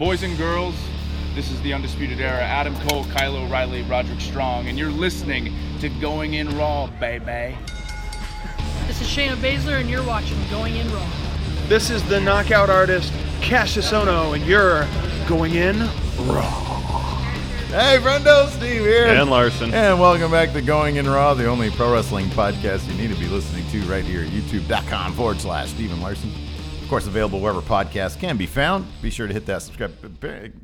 Boys and girls, this is the Undisputed Era. Adam Cole, Kyle O'Reilly, Roderick Strong, and you're listening to Going In Raw, baby. This is Shayna Baszler, and you're watching Going In Raw. This is the knockout artist, Cassius Ohno, and you're Going In Raw. Hey, friendo, Steve here. And Larson. And welcome back to Going In Raw, the only pro wrestling podcast you need to be listening to right here at youtube.com/Steve Larson. Of course, available wherever podcasts can be found. Be sure to hit that subscribe,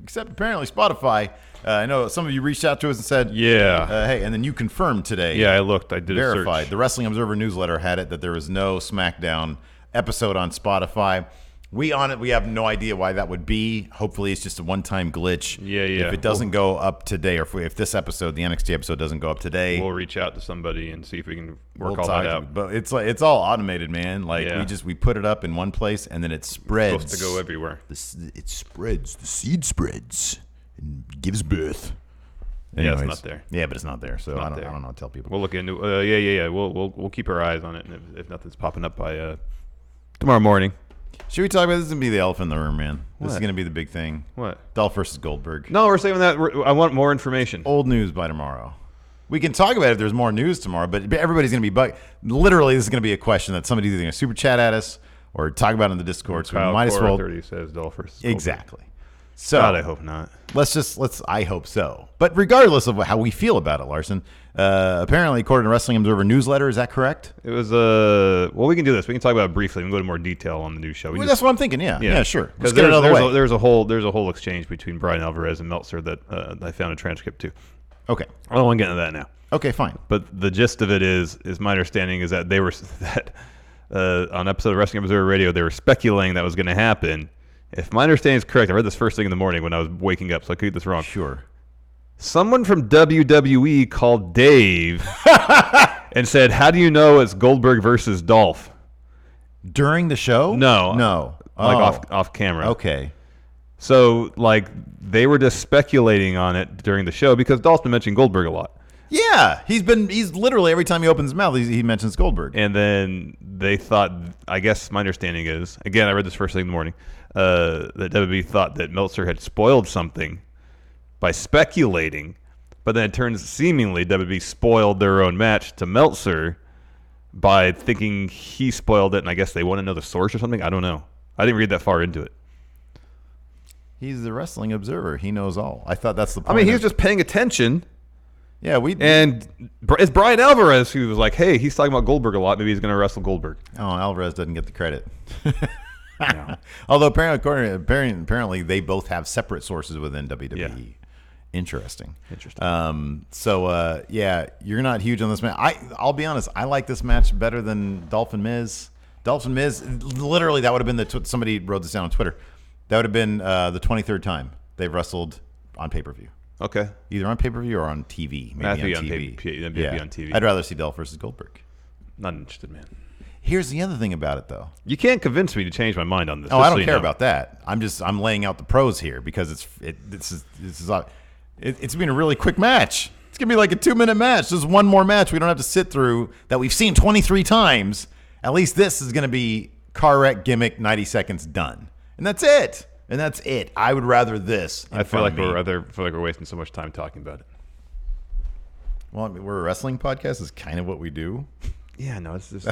except apparently Spotify. I know some of you reached out to us and said, hey, and then you confirmed today. Yeah, I looked. I did verified. a search. The Wrestling Observer newsletter had it that there was no SmackDown episode on Spotify. We have no idea why that would be. Hopefully, it's just a one-time glitch. Yeah. If it doesn't go up today, or if this episode, the NXT episode, doesn't go up today, we'll reach out to somebody and see if we can work all that out. But it's all automated, man. We put it up in one place and then it spreads. It's supposed to go everywhere. It spreads. The seed spreads and gives birth. Anyways, it's not there. Yeah, but it's not there. So I don't know what to tell people. We'll look into. We'll keep our eyes on it, and if nothing's popping up by tomorrow morning. Should we talk about this? Is going to be the elephant in the room, man. What? This is going to be the big thing. What? Dolph versus Goldberg. No, we're saving that. I want more information. Old news by tomorrow. We can talk about it if there's more news tomorrow, but everybody's going to be literally, this is going to be a question that somebody's either going to super chat at us or talk about in the Discord. So we might as well. 30 says Dolph versus Goldberg. Exactly. So God, I hope not. I hope so. But regardless of how we feel about it, Larson, apparently, according to Wrestling Observer newsletter, is that correct? It was well, we can do this. We can talk about it briefly. We can go into more detail on the new show. That's what I'm thinking. Yeah, sure. Because there's a whole exchange between Brian Alvarez and Meltzer that I found a transcript to. Okay. I don't want to get into that now. Okay, fine. But the gist of it is my understanding is that they were on an episode of Wrestling Observer Radio, they were speculating that was going to happen. If my understanding is correct, I read this first thing in the morning when I was waking up, so I could get this wrong. Sure. Someone from WWE called Dave and said, "How do you know it's Goldberg versus Dolph?" During the show? No. Off camera. Okay. So, they were just speculating on it during the show because Dolph's been mentioning Goldberg a lot. Yeah, he's literally, every time he opens his mouth, he mentions Goldberg. And then they thought, I guess my understanding is, again, I read this first thing in the morning, that WWE thought that Meltzer had spoiled something by speculating, but then it turns seemingly WWE spoiled their own match to Meltzer by thinking he spoiled it, and I guess they want to know the source or something. I don't know. I didn't read that far into it. He's the Wrestling Observer. He knows all. I thought that's the point. I mean, he was just paying attention. Yeah, and it's Brian Alvarez who was like, "Hey, he's talking about Goldberg a lot. Maybe he's going to wrestle Goldberg." Oh, Alvarez doesn't get the credit. No. Although apparently they both have separate sources within WWE. Yeah. Interesting. You're not huge on this match. I'll be honest. I like this match better than Dolph and Miz. Dolph and Miz, literally, that would have been somebody wrote this down on Twitter. That would have been the 23rd time they've wrestled on pay-per-view. Okay. Either on pay-per-view or on TV. Maybe on TV. I'd rather see Dolph versus Goldberg. Not interested, man. Here's the other thing about it, though. You can't convince me to change my mind on this. Oh, I don't care about that. I'm laying out the pros here because it's been a really quick match. It's gonna be like a 2-minute match. There's one more match we don't have to sit through that we've seen 23 times. At least this is gonna be car wreck gimmick, 90 seconds done, and that's it. I would rather this. I feel like we're wasting so much time talking about it. Well, I mean, we're a wrestling podcast. Is kind of what we do. Yeah, no, it's just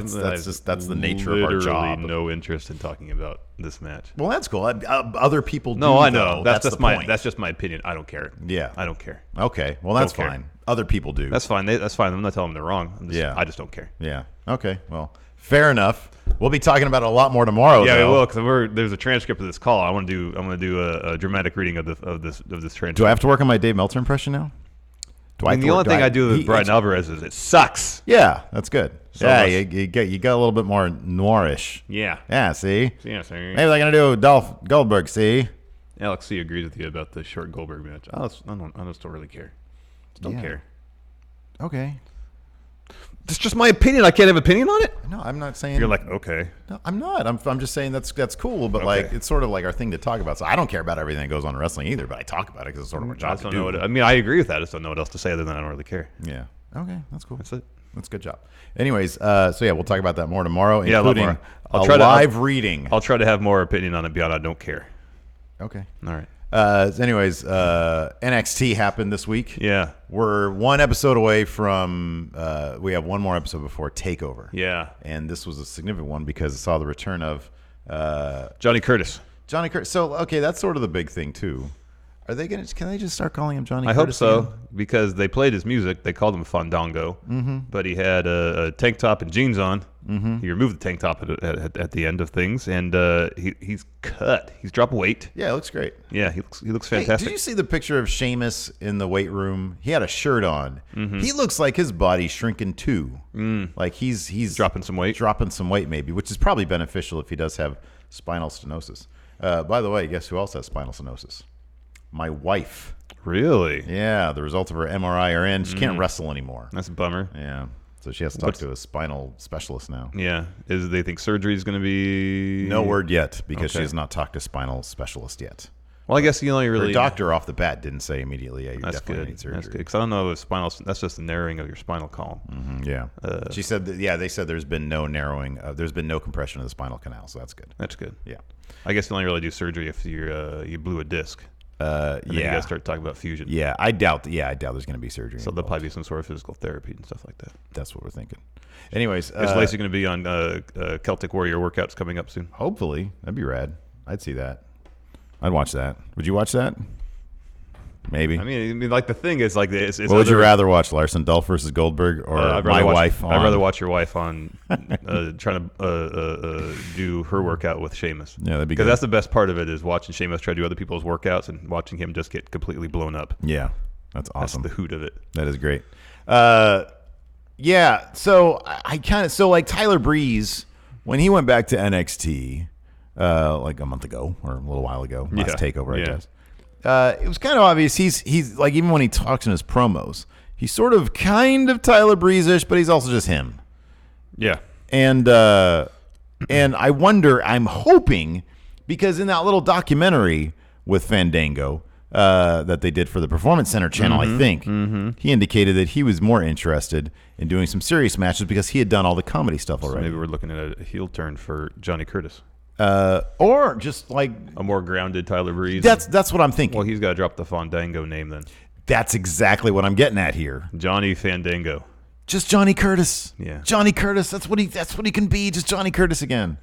that's the nature of our job. No interest in talking about this match. Well, that's cool. Other people do. No, I know. That's just just my opinion. I don't care. Yeah, I don't care. Okay, well that's fine. Other people do. That's fine. I'm not telling them they're wrong. I just don't care. Yeah. Okay. Well, fair enough. We'll be talking about it a lot more tomorrow. Yeah, though. we will, because do a transcript of this call. I want to do a dramatic reading of this transcript. Do I have to work on my Dave Meltzer impression now? The only thing I do with Brian Alvarez is it sucks. Yeah, that's good. So you got a little bit more noirish. Yeah. Yeah, see? Yeah, see? Maybe they're going to do Dolph Goldberg, see? Alex C. agrees with you about the short Goldberg match. I don't really care. Don't care. Okay. It's just my opinion. I can't have opinion on it? No, I'm not saying... You're like, okay. No, I'm not. I'm just saying that's cool, but it's sort of like our thing to talk about. So I don't care about everything that goes on in wrestling either, but I talk about it because it's sort of our job to do. I agree with that. I just don't know what else to say other than I don't really care. Yeah. Okay, that's cool. That's it. That's a good job. Anyways, we'll talk about that more tomorrow, including a live reading. I'll try to have more opinion on it beyond I don't care. Okay. All right. Anyways, NXT happened this week. Yeah. We're one episode away from. We have one more episode before Takeover. Yeah. And this was a significant one because it saw the return of Johnny Curtis. Johnny Curtis. So okay, that's sort of the big thing too. Are they gonna? Can they just start calling him Johnny? I Curtis hope so again? because they played his music. They called him Fandango, but he had a tank top and jeans on. He removed the tank top at the end of things, and he's cut. He's dropped weight. Yeah, it looks great. Yeah, he looks Hey, fantastic. did you see the picture of Sheamus in the weight room? He had a shirt on. He looks like his body's shrinking too. Like he's dropping some weight. Dropping some weight maybe, which is probably beneficial if he does have spinal stenosis. By the way, guess who else has spinal stenosis? My wife. Really? Yeah, the result of her MRI are in. She can't wrestle anymore. That's a bummer. Yeah, so she has to talk to a spinal specialist now. Yeah. They think surgery is going to be... No word yet because she Okay. has not talked to a spinal specialist yet. Well, I guess you only really... Her doctor off the bat didn't say immediately, yeah, you That's definitely good. need surgery. That's good. Because I don't know if spinal... That's just the narrowing of your spinal column. Yeah. She said that, yeah, they said there's been no narrowing. There's been no compression of the spinal canal, so that's good. That's good. Yeah. I guess you only really do surgery if you blew a disc. And then you yeah. got to start talking about fusion. Yeah, I doubt there's going to be surgery. So there'll involved. probably be some sort of physical therapy and stuff like that. That's what we're thinking. Anyways, Is Lacey going to be on Celtic Warrior workouts coming up soon? hopefully that'd be rad. I'd see that. I'd watch that. Would you watch that? Maybe. I mean, like the thing is, like, it's what would you rather watch, Larson Dolph versus Goldberg, or my wife? I'd rather watch your wife on trying to do her workout with Sheamus. Yeah, that'd be because good. that's the best part of it is watching Sheamus try to do other people's workouts and watching him just get completely blown up. Yeah, that's awesome. That's the hoot of it. That is great. Yeah, so I kind of like Tyler Breeze when he went back to NXT like a month ago or a little while ago, last Takeover, I guess. It was kind of obvious. He's like, even when he talks in his promos, he's sort of kind of Tyler Breeze-ish, but he's also just him. Yeah. And I wonder, I'm hoping, because in that little documentary with Fandango that they did for the Performance Center channel, I think, he indicated that he was more interested in doing some serious matches because he had done all the comedy stuff So already. maybe we're looking at a heel turn for Johnny Curtis. Or just like A more grounded Tyler Breeze. that's what I'm thinking. Well, he's got to drop the Fandango name then. That's exactly what I'm getting at here. Johnny Fandango. Just Johnny Curtis. Yeah. Johnny Curtis. That's what he can be. Just Johnny Curtis again.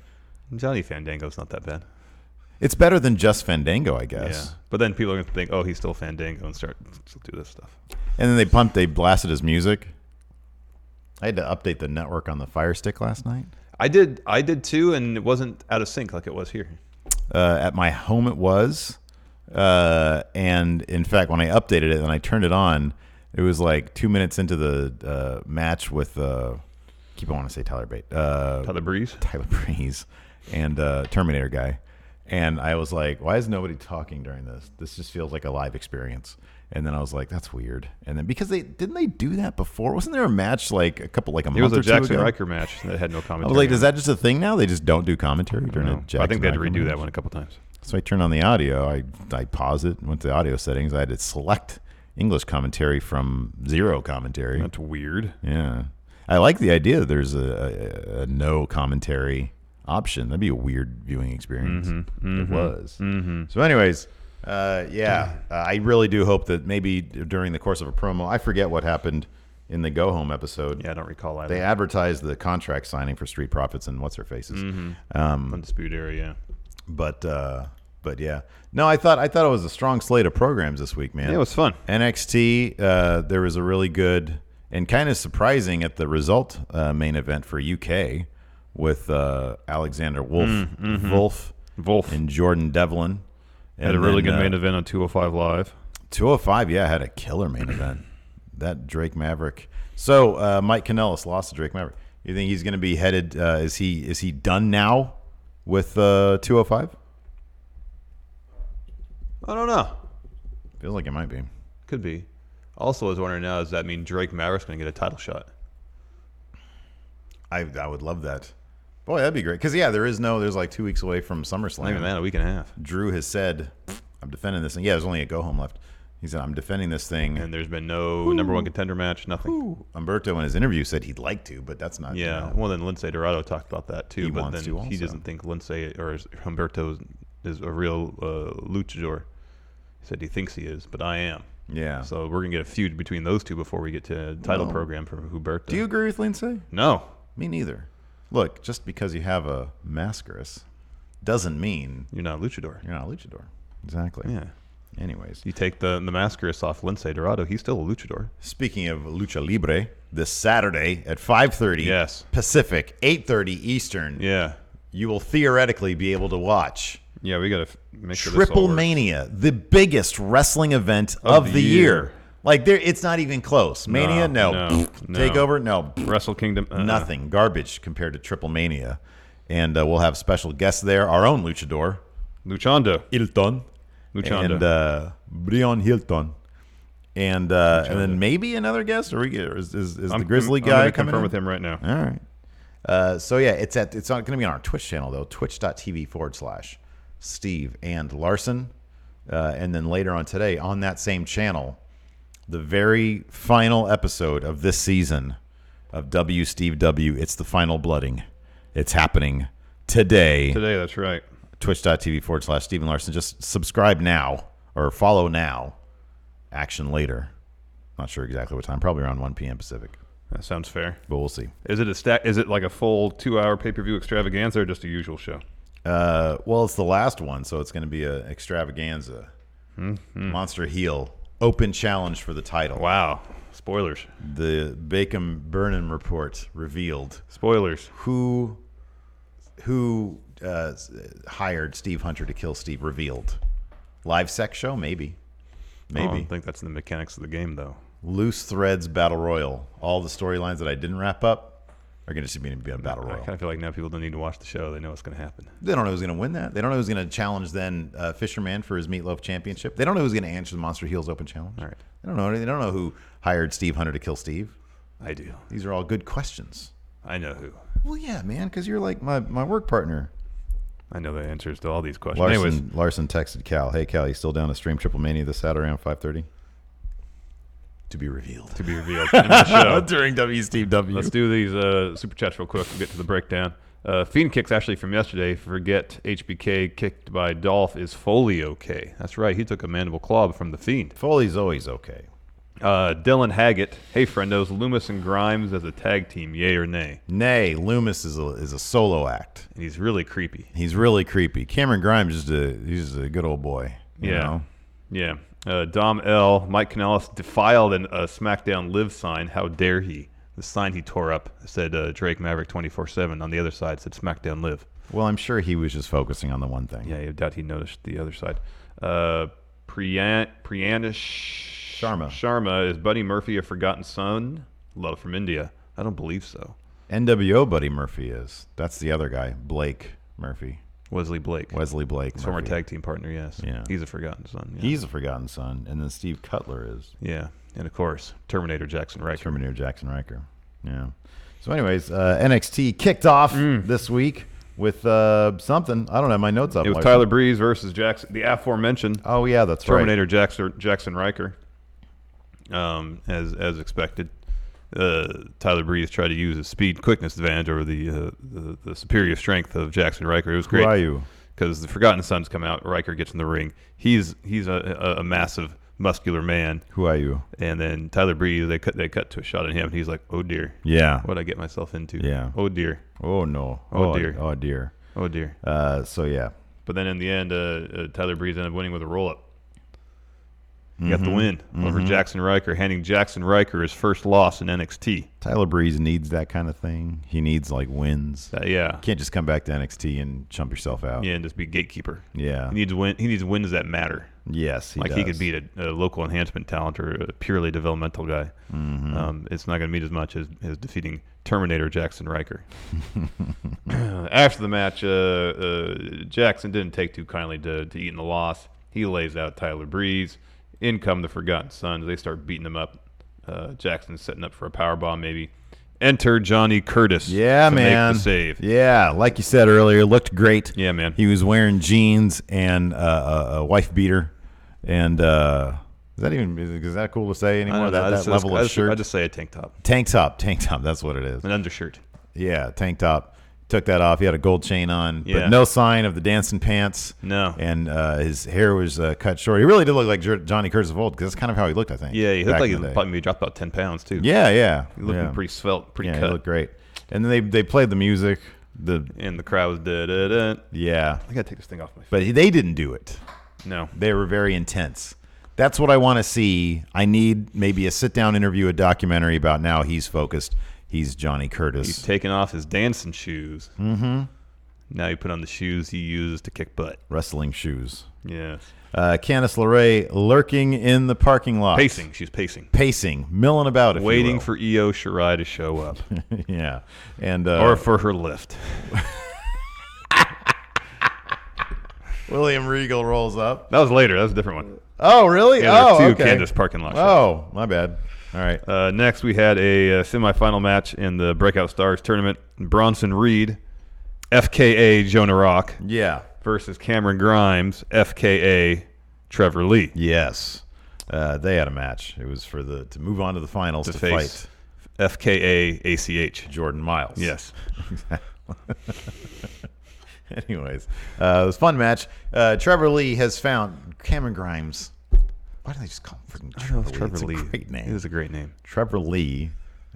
Johnny Fandango's not that bad. It's better than just Fandango, I guess. Yeah. But then people are going to think, oh, he's still Fandango and start to do this stuff. And then they blasted his music. I had to update the network on the Fire Stick last night. I did too, and it wasn't out of sync like it was here. At my home it was. And in fact, when I updated it and I turned it on, it was like 2 minutes into the match with, I want to say Tyler Bate. Tyler Breeze? Tyler Breeze and Terminator guy. And I was like, why is nobody talking during this? This just feels like a live experience. And then I was like, that's weird. And then because didn't they do that before? Wasn't there a match like a It was month a or two Jackson ago? Riker match that had no I commentary. was like, on is it. that just a thing now? They just don't do commentary during a No. Jackson I think they had to Riker redo match? that one a couple times. So I turned on the audio. I paused it, went to the audio settings. I had to select English commentary from zero commentary. That's weird. Yeah. I like the idea that there's a no commentary option. That'd be a weird viewing experience. It was. So anyways, I really do hope that maybe during the course of a promo, I forget what happened in the Go Home episode. Yeah, I don't recall either. They advertised the contract signing for Street Profits and What's Her Faces. Undisputed Era, yeah. But yeah. No, I thought it was a strong slate of programs this week, man. Yeah, it was fun. NXT, there was a really good and kind of surprising at the result main event for UK with Alexander Wolf, and Jordan Devlin. Had a really good main event on 205 Live. 205, yeah, had a killer main event. That Drake Maverick. So Mike Kanellis lost to Drake Maverick. You think he's going to be headed? Is he done now with 205? I don't know. Feels like it might be. Could be. Also, I was wondering now, does that mean Drake Maverick's going to get a title shot? I would love that. Boy, that'd be great. Because, yeah, there's like 2 weeks away from SummerSlam. Not even that, a week and a half. Drew has said, I'm defending this thing. Yeah, there's only a go-home left. He said, I'm defending this thing. And there's been no number one contender match, nothing. Umberto in his interview said he'd like to, but that's not. Yeah, well, then Lindsay Dorado talked about that too. He but wants then to also. he doesn't think Lindsay or Humberto is a real luchador. He said he thinks he is, but I am. Yeah. So we're going to get a feud between those two before we get to title program for Huberto. Do you agree with Lindsay? No. Me neither. Look, just because you have a mascaras doesn't mean You're not a luchador. you're not a luchador. Exactly. Yeah. Anyways, You take the mascaras off Lince Dorado, he's still a luchador. speaking of lucha libre, this Saturday at 5:30 Yes. Pacific, 8:30 Eastern, Yeah. you will theoretically be able to watch Yeah, we got to make sure Triple this all works. Mania, the biggest wrestling event of the year. Like it's not even close. Mania, no. no. Takeover, no. Wrestle Kingdom, Nothing. Garbage compared to Triple Mania. And we'll have special guests there. Our own luchador, Luchando. Hilton. Luchando. And Brian Hilton. And then maybe another guest. Or is the Grizzly I'm guy gonna coming confirm in? with him right now. All right. So yeah, it's not going to be on our Twitch channel though. Twitch.tv/Steve and Larson. And then later on today on that same channel, the very final episode of this season of W Steve W. It's the final blooding. It's happening today. Today, that's right. Twitch.tv/Stephen Larson. Just subscribe now or follow now. Action later. Not sure exactly what time. Probably around 1 p.m. Pacific. That sounds fair. But we'll see. Is it Is it like a full 2-hour pay-per-view extravaganza or just a usual show? Well, it's the last one, so it's going to be an extravaganza. Monster Heel. Open challenge for the title. Wow. Spoilers. The Bacon Burnham report revealed Spoilers. who hired Steve Hunter to kill Steve. Revealed. Live sex show? Maybe. I don't think that's in the mechanics of the game, though. Loose Threads Battle Royal. All the storylines that I didn't wrap up are going to be a Battle I Royal. kind of feel like now people don't need to watch the show. They know what's going to happen. They don't know who's going to win that. They don't know who's going to challenge then Fisherman for his Meatloaf Championship. They don't know who's going to answer the Monster Heels Open Challenge. All right. They don't know. They don't know who hired Steve Hunter to kill Steve. I do. These are all good questions. I know who. Well, yeah, man, because you're like my work partner. I know the answers to all these questions. Anyways, Larson texted Cal. Hey, Cal, you still down to stream Triple Mania this Saturday around 5:30? To be revealed. to be revealed in the show. During WSTW. Let's do these super chats real quick. We'll get to the breakdown. Fiend kicks actually from yesterday. Forget HBK kicked by Dolph. Is Foley okay? That's right. He took a mandible claw from the Fiend. Foley's always okay. Dylan Haggett. Hey, friendos. Loomis and Grimes as a tag team. Yay or nay? Nay, Loomis is a solo act. And he's really creepy. He's really creepy. Cameron Grimes he's just a good old boy. You know? Yeah. Dom L. Mike Canales defiled a SmackDown Live sign. How dare he? The sign he tore up said Drake Maverick 24/7. On the other side said SmackDown Live. Well, I'm sure he was just focusing on the one thing. Yeah, I doubt he noticed the other side. Priyanish Sharma. Is Buddy Murphy a forgotten son? Love from India. I don't believe so. NWO Buddy Murphy is. That's the other guy, Blake Murphy. Wesley Blake. Wesley Blake. His former tag team partner, yes. Yeah. He's a forgotten son. Yeah. He's a forgotten son. And then Steve Cutler is. Yeah. And of course, Terminator Jackson Riker. Terminator Jackson Riker. Yeah. So anyways, NXT kicked off this week with something. I don't have my notes up. It was Tyler Breeze versus Jackson, the aforementioned. Oh, yeah, that's Terminator Jackson Riker. As expected. Tyler Breeze tried to use his speed quickness advantage over the superior strength of Jackson Riker. It was great. Who are you? Because the Forgotten Sons come out, Riker gets in the ring. He's a massive muscular man. Who are you? And then Tyler Breeze, they cut to a shot at him, and he's like, "Oh dear, Yeah. what'd I get myself into? Yeah. Oh dear, Oh, no. Oh, dear. Oh, dear. oh dear." So, yeah. But then in the end, Tyler Breeze ended up winning with a roll up. He got the win over Jackson Riker, handing Jackson Riker his first loss in NXT. Tyler Breeze needs that kind of thing. He needs, like, wins. Yeah. Can't just come back to NXT and chump yourself out. Yeah, and just be gatekeeper. Yeah. He needs wins that matter. Yes, he does. He could beat a local enhancement talent or a purely developmental guy. It's not going to mean as much as defeating Terminator Jackson Riker. After the match, Jackson didn't take too kindly to eating the loss. He lays out Tyler Breeze. In come the Forgotten Sons. They start beating him up. Jackson's setting up for a powerbomb maybe. Enter Johnny Curtis. Yeah, to man. Make the save. Yeah, like you said earlier, looked great. Yeah, man. He was wearing jeans and a wife beater. And is that cool to say anymore? That level of shirt? I just say a tank top. Tank top. That's what it is. An undershirt. Yeah, tank top. took that off. He had a gold chain on, Yeah. but no sign of the dancing pants. No. And his hair was cut short. He really did look like Johnny Curtis of old, because that's kind of how he looked, I think. Yeah, he looked back like in he the day. probably dropped about 10 pounds, too. Yeah. He looked pretty svelte, pretty yeah, cut. he looked great. And then they played the music. And the crowd was da-da-da. Yeah. I got to take this thing off my face. But they didn't do it. No. They were very intense. That's what I want to see. I need maybe a sit-down interview, a documentary about now he's focused. He's Johnny Curtis. He's taken off his dancing shoes. Mm-hmm. Now he put on the shoes he uses to kick butt. Wrestling shoes. Yeah. Candice LeRae lurking in the parking lot. Pacing. She's pacing. Pacing. Milling about, if you Waiting will. for Io Shirai to show up. Yeah. And or for her lift. William Regal rolls up. That was later. That was a different one. Oh, really? Yeah, there oh, were two okay. Candice parking lot shows. Oh, my bad. All right. Next, we had a semifinal match in the Breakout Stars tournament. Bronson Reed, FKA Jonah Rock, Yeah. versus Cameron Grimes, FKA Trevor Lee. Yes. They had a match. It was for to move on to the finals to face fight FKA ACH. Jordan Miles. Yes. Anyways, it was a fun match. Trevor Lee has found Cameron Grimes. Why do they just call him freaking Trevor Lee? It's a great name. It is a great name. Trevor Lee.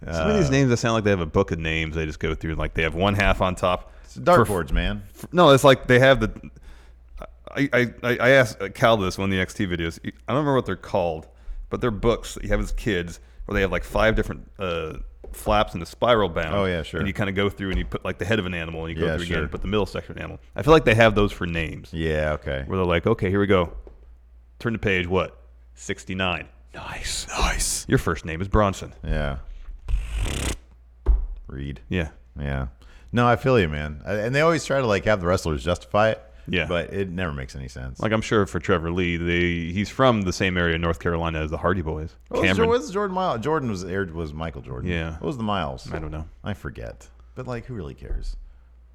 Some of these names that sound like they have a book of names they just go through. Like they have one half on top. It's dartboards, man. No, it's like they have the. I asked Cal this one of the NXT videos. I don't remember what they're called, but they're books that you have as kids where they have like 5 different flaps in the spiral bound. Oh, yeah, sure. And you kind of go through and you put like the head of an animal and you go Yeah, through sure. again and put the middle section of an animal. I feel like they have those for names. Yeah, okay. Where they're like, okay, here we go. Turn the page. What? 69. Nice. Your first name is Bronson. Yeah. Reed. Yeah. Yeah. No, I feel you, man. And they always try to like have the wrestlers justify it. Yeah. But it never makes any sense. Like I'm sure for Trevor Lee, he's from the same area in North Carolina as the Hardy Boys. What was Jordan Miles? Jordan was Michael Jordan. Yeah. What was the Miles? I don't know. I forget. But like, who really cares?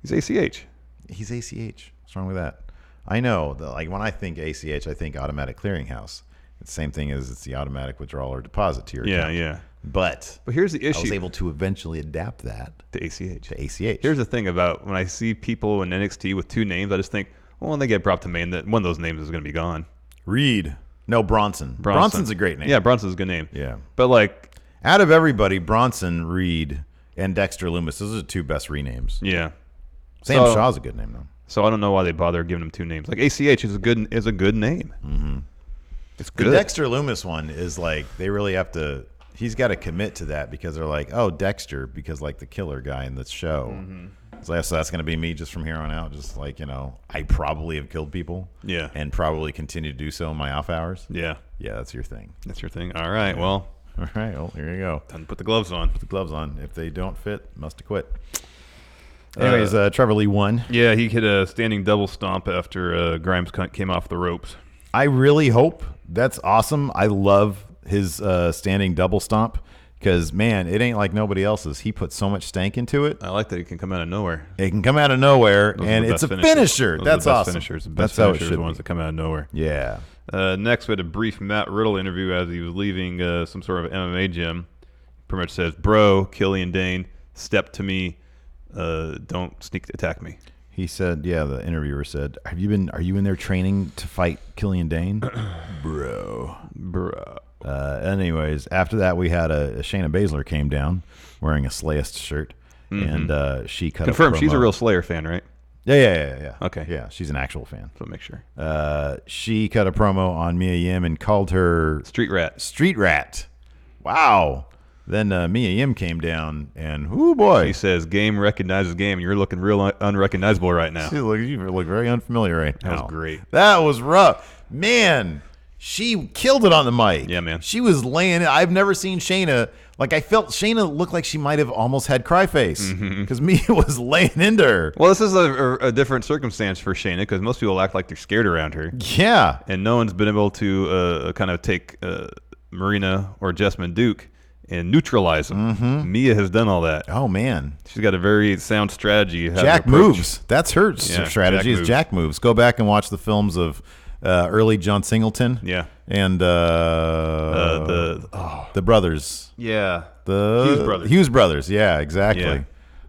He's ACH. He's ACH. What's wrong with that? I know that, like, when I think ACH, I think automatic clearinghouse. It's the same thing as it's the automatic withdrawal or deposit to your account. Yeah. But Here's the issue. I was able to eventually adapt that to ACH. to ACH. Here's the thing about when I see people in NXT with 2 names, I just think, well, when they get brought to main, that one of those names is going to be gone. Reed. No, Bronson. Bronson's a great name. Yeah, Bronson's a good name. Yeah. But like, Out of everybody, Bronson, Reed, and Dexter Loomis, those are the 2 best renames. yeah. Sam So- Shaw's a good name, though. So I don't know why they bother giving him 2 names. Like ACH is a good name. Mm-hmm. It's The good. Dexter Loomis one is like, they really have to, he's got to commit to that because they're like, oh, Dexter, because like the killer guy in the show. So that's going to be me just from here on out. Just like, I probably have killed people. Yeah. And probably continue to do so in my off hours. Yeah. Yeah, that's your thing. That's your thing. All right. Well, All right, well, here you go. time to put the gloves on. Put the gloves on. If they don't fit, must have quit. Anyways, Trevor Lee won. Yeah, he hit a standing double stomp after Grimes came off the ropes. I really hope that's awesome. I love his standing double stomp because, man, it ain't like nobody else's. He put so much stank into it. I like that he can come out of nowhere. It can come out of nowhere, Those are and the it's a best finishers. finisher. Those are That's the best awesome. Finishers. The That's best how it finishers are should the ones be. that come out of nowhere. Yeah. Next, we had a brief Matt Riddle interview as he was leaving some sort of MMA gym. Pretty much says, "Bro, Killian Dane, step to me. Don't sneak attack me." He said, yeah, the interviewer said, are you in there training to fight Killian Dane? Bro. Anyways, after that, we had a Shayna Baszler came down wearing a Slayist shirt, and she cut Confirmed, a promo. she's a real Slayer fan, right? Yeah. Okay. Yeah, she's an actual fan. So make sure. She cut a promo on Mia Yim and called her Street rat. Street Rat. Wow. Then Mia Yim came down, and oh boy, He says, "Game recognizes game." You're looking real unrecognizable right now. you look very unfamiliar right now. That was great. That was rough, man. She killed it on the mic. Yeah, man. She was laying it. I've never seen Shayna. Like, I felt Shayna looked like she might have almost had cry face because Mia was laying into her. Well, this is a different circumstance for Shayna because most people act like they're scared around her, Yeah. and no one's been able to kind of take Marina or Jessamine Duke and neutralize them. Mia has done all that. Oh man. She's got a very sound strategy. how to Jack approach. moves. That's her Yeah, strategy. Jack Is moves. Jack moves. Go back and watch the films of early John Singleton. Yeah. And the brothers. Yeah. The Hughes brothers. Hughes brothers. Yeah, exactly. Yeah.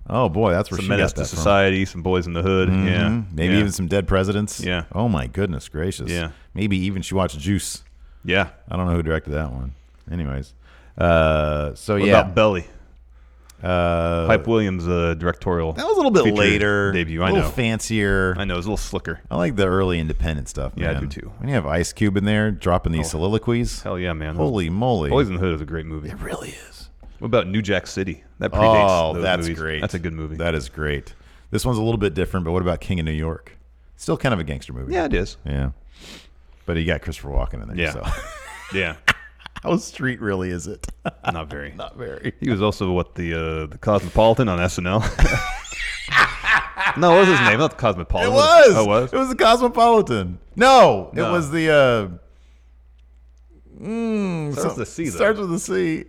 Oh boy, that's where some she Menace got that to Society, some Boys in the Hood. from. Yeah, Maybe yeah. even some Dead Presidents. Yeah. Oh my goodness gracious. Yeah. Maybe even she watched Juice. Yeah. I don't know who directed that one. Anyways, so What yeah. about Belly? Pipe Williams' directorial. That was a little bit feature later. debut. A I little know. fancier. I know. It was a little slicker. I like the early independent stuff. Yeah, I man. do too. When you have Ice Cube in there dropping these soliloquies. Hell yeah, man. Holy moly. Boys in the Hood is a great movie. It really is. What about New Jack City? That predates those that's movies. great. That's a good movie. That is great. This one's a little bit different, but what about King of New York? Still kind of a gangster movie. Yeah, it is. Yeah. But you got Christopher Walken in there. Yeah. So. Yeah. How street really is it? Not very. Not very. He was also the Cosmopolitan on SNL. No, what was his name? Not the Cosmopolitan. It was. Oh, it was? It was the Cosmopolitan. No, it No. was the. Starts with a C, though. Starts with a C.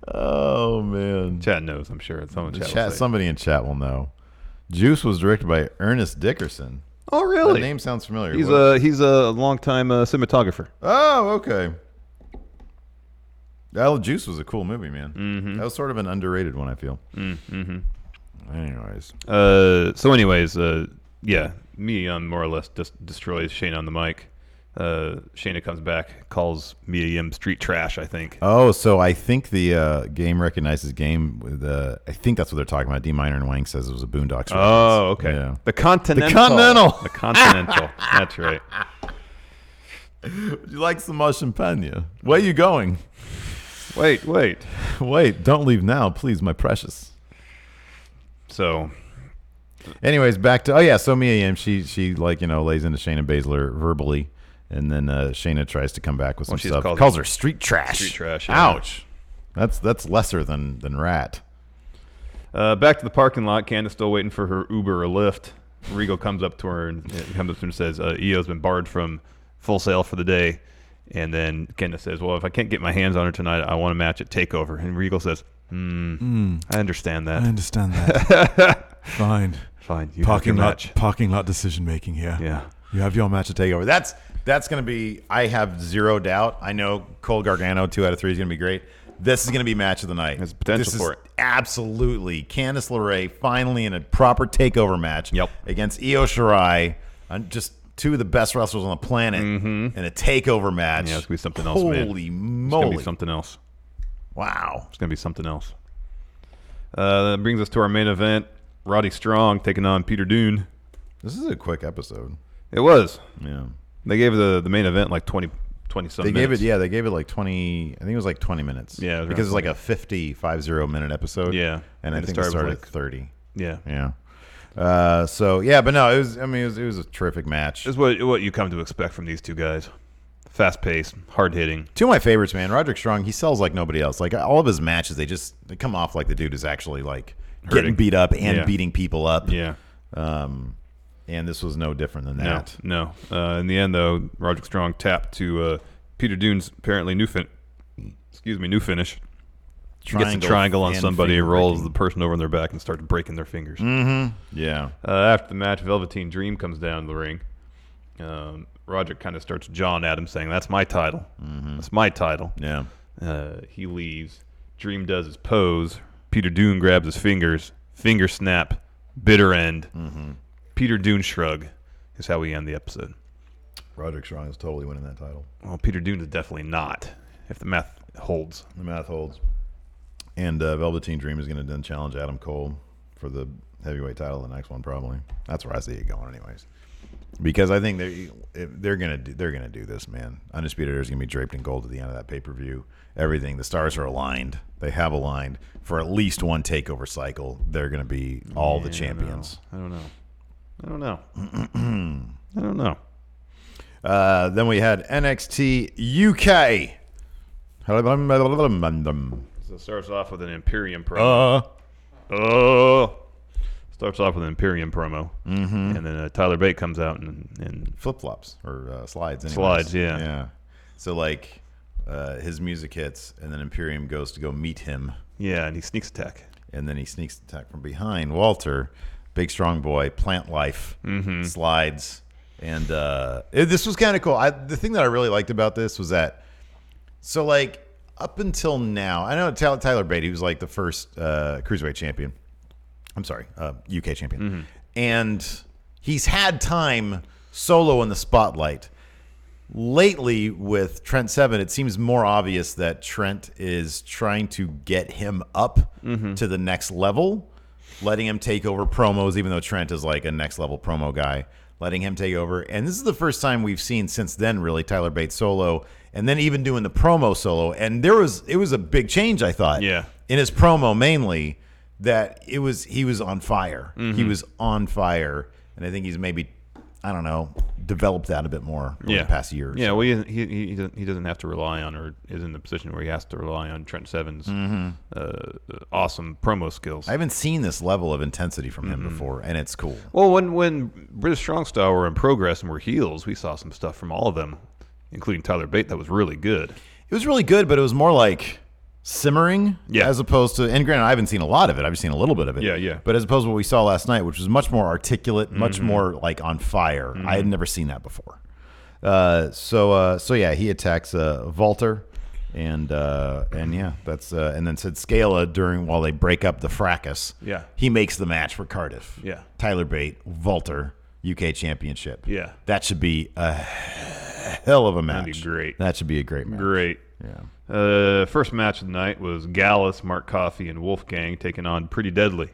Oh man. Chat knows, I'm sure. Someone chat will say. Somebody in chat will know. Juice was directed by Ernest Dickerson. Oh, really? That name sounds familiar. He's a longtime cinematographer. Oh, okay. Juice was a cool movie, man. Mm-hmm. That was sort of an underrated one, I feel. Mm-hmm. Anyways. Yeah, Mia more or less just destroys Shayna on the mic. Shayna comes back, calls Mia Yim street trash, I think. Oh, so I think the game recognizes game with I think that's what they're talking about. D Minor and Wang says it was a Boondocks reference. Oh, okay. Yeah. The Continental. The Continental. That's right. Would you like some more champagne? Where are you going? Wait. Wait, don't leave now, please, my precious. So, anyways, back to so Mia Yim, she lays into Shayna Baszler verbally, and then Shayna tries to come back with some stuff. Calls her street trash. Street trash. Yeah. Ouch. That's lesser than rat. Back to the parking lot. Candace still waiting for her Uber or Lyft. Regal comes up to her and says, "EO's been barred from Full Sail for the day." And then Candace says, "Well, if I can't get my hands on her tonight, I want a match at TakeOver." And Regal says, I understand that. I understand that. Fine. You have your match. Parking lot decision making here. Yeah. You have your match at TakeOver. That's going to be, I have zero doubt. I know Cole Gargano, 2 out of 3 is going to be great. This is going to be match of the night. There's potential for it. Absolutely. Candice LeRae finally in a proper TakeOver match against Io Shirai. Just 2 of the best wrestlers on the planet in a TakeOver match. Yeah, it's going to be something else, man. Holy moly. It's going to be something else. Wow. It's going to be something else. That brings us to our main event. Roddy Strong taking on Peter Dunne. This is a quick episode. It was. Yeah. They gave the main event like 20 some minutes. They gave it like 20, I think it was like 20 minutes. Yeah. Because it's like a 50 minute episode. Yeah. And I think it started at 30. Yeah. Yeah. But no, it was a terrific match. It's what you come to expect from these two guys. Fast paced, hard hitting. 2 of my favorites, man. Roderick Strong, he sells like nobody else. Like all of his matches, they come off like the dude is actually like getting beat up and beating people up. Yeah. And this was no different than that. No. In the end, though, Roderick Strong tapped to Peter Dunne's apparently new finish. Gets a triangle on somebody, rolls the person over on their back, and starts breaking their fingers. Mm-hmm. Yeah. After the match, Velveteen Dream comes down the ring. Roderick kind of starts jawing at him, saying, "That's my title. Mm-hmm. That's my title." Yeah. He leaves. Dream does his pose. Peter Dunne grabs his fingers. Finger snap. Bitter end. Mm-hmm. Peter Dunne shrug is how we end the episode. Roderick Strong is totally winning that title. Well, Peter Dunne is definitely not, if the math holds. The math holds. And Velveteen Dream is going to then challenge Adam Cole for the heavyweight title, the next one probably. That's where I see it going anyways. Because I think they're gonna do this, man. Undisputed Era is gonna be draped in gold at the end of that pay-per-view. Everything, the stars are aligned. They have aligned for at least one takeover cycle. They're gonna be all the champions. I don't know. Then we had NXT UK. So it starts off with an Imperium promo. Starts off with an Imperium promo, and then Tyler Bate comes out and flip-flops or slides. Anyways. Slides, yeah. Yeah. So like his music hits, and then Imperium goes to go meet him. Yeah, and he sneaks attack. And then he sneaks attack from behind. Walter, big strong boy, plant life, slides, and this was kind of cool. The thing that I really liked about this was that, so like up until now, I know Tyler Bate, he was like the first cruiserweight champion. I'm sorry, UK champion. And he's had time solo in the spotlight. Lately, with Trent Seven, it seems more obvious that Trent is trying to get him up to the next level, letting him take over promos, even though Trent is like a next level promo guy, letting him take over. And this is the first time we've seen since then, really, Tyler Bate solo, and then even doing the promo solo. And it was a big change, I thought. Yeah. In his promo, mainly, that he was on fire. He was on fire, and I think he's maybe, I don't know, developed that a bit more over the past year. Yeah, well, he doesn't have to rely on, or is in the position where he has to rely on Trent Seven's awesome promo skills. I haven't seen this level of intensity from him before, and it's cool. Well, when British Strong Style were in progress and were heels, we saw some stuff from all of them, including Tyler Bate, that was really good. It was really good, but it was more like simmering as opposed to, and granted, I haven't seen a lot of it. I've seen a little bit of it. Yeah. But as opposed to what we saw last night, which was much more articulate, much more like on fire. I had never seen that before. So yeah, he attacks Walter, and yeah, that's and then Sid Scala while they break up the fracas. Yeah. He makes the match for Cardiff. Yeah. Tyler Bate, Walter, UK Championship. Yeah. That should be a hell of a match. That'd be great. That should be a great match. Great. Yeah. First match of the night was Gallus, Mark Coffey, and Wolfgang taking on Pretty Deadly.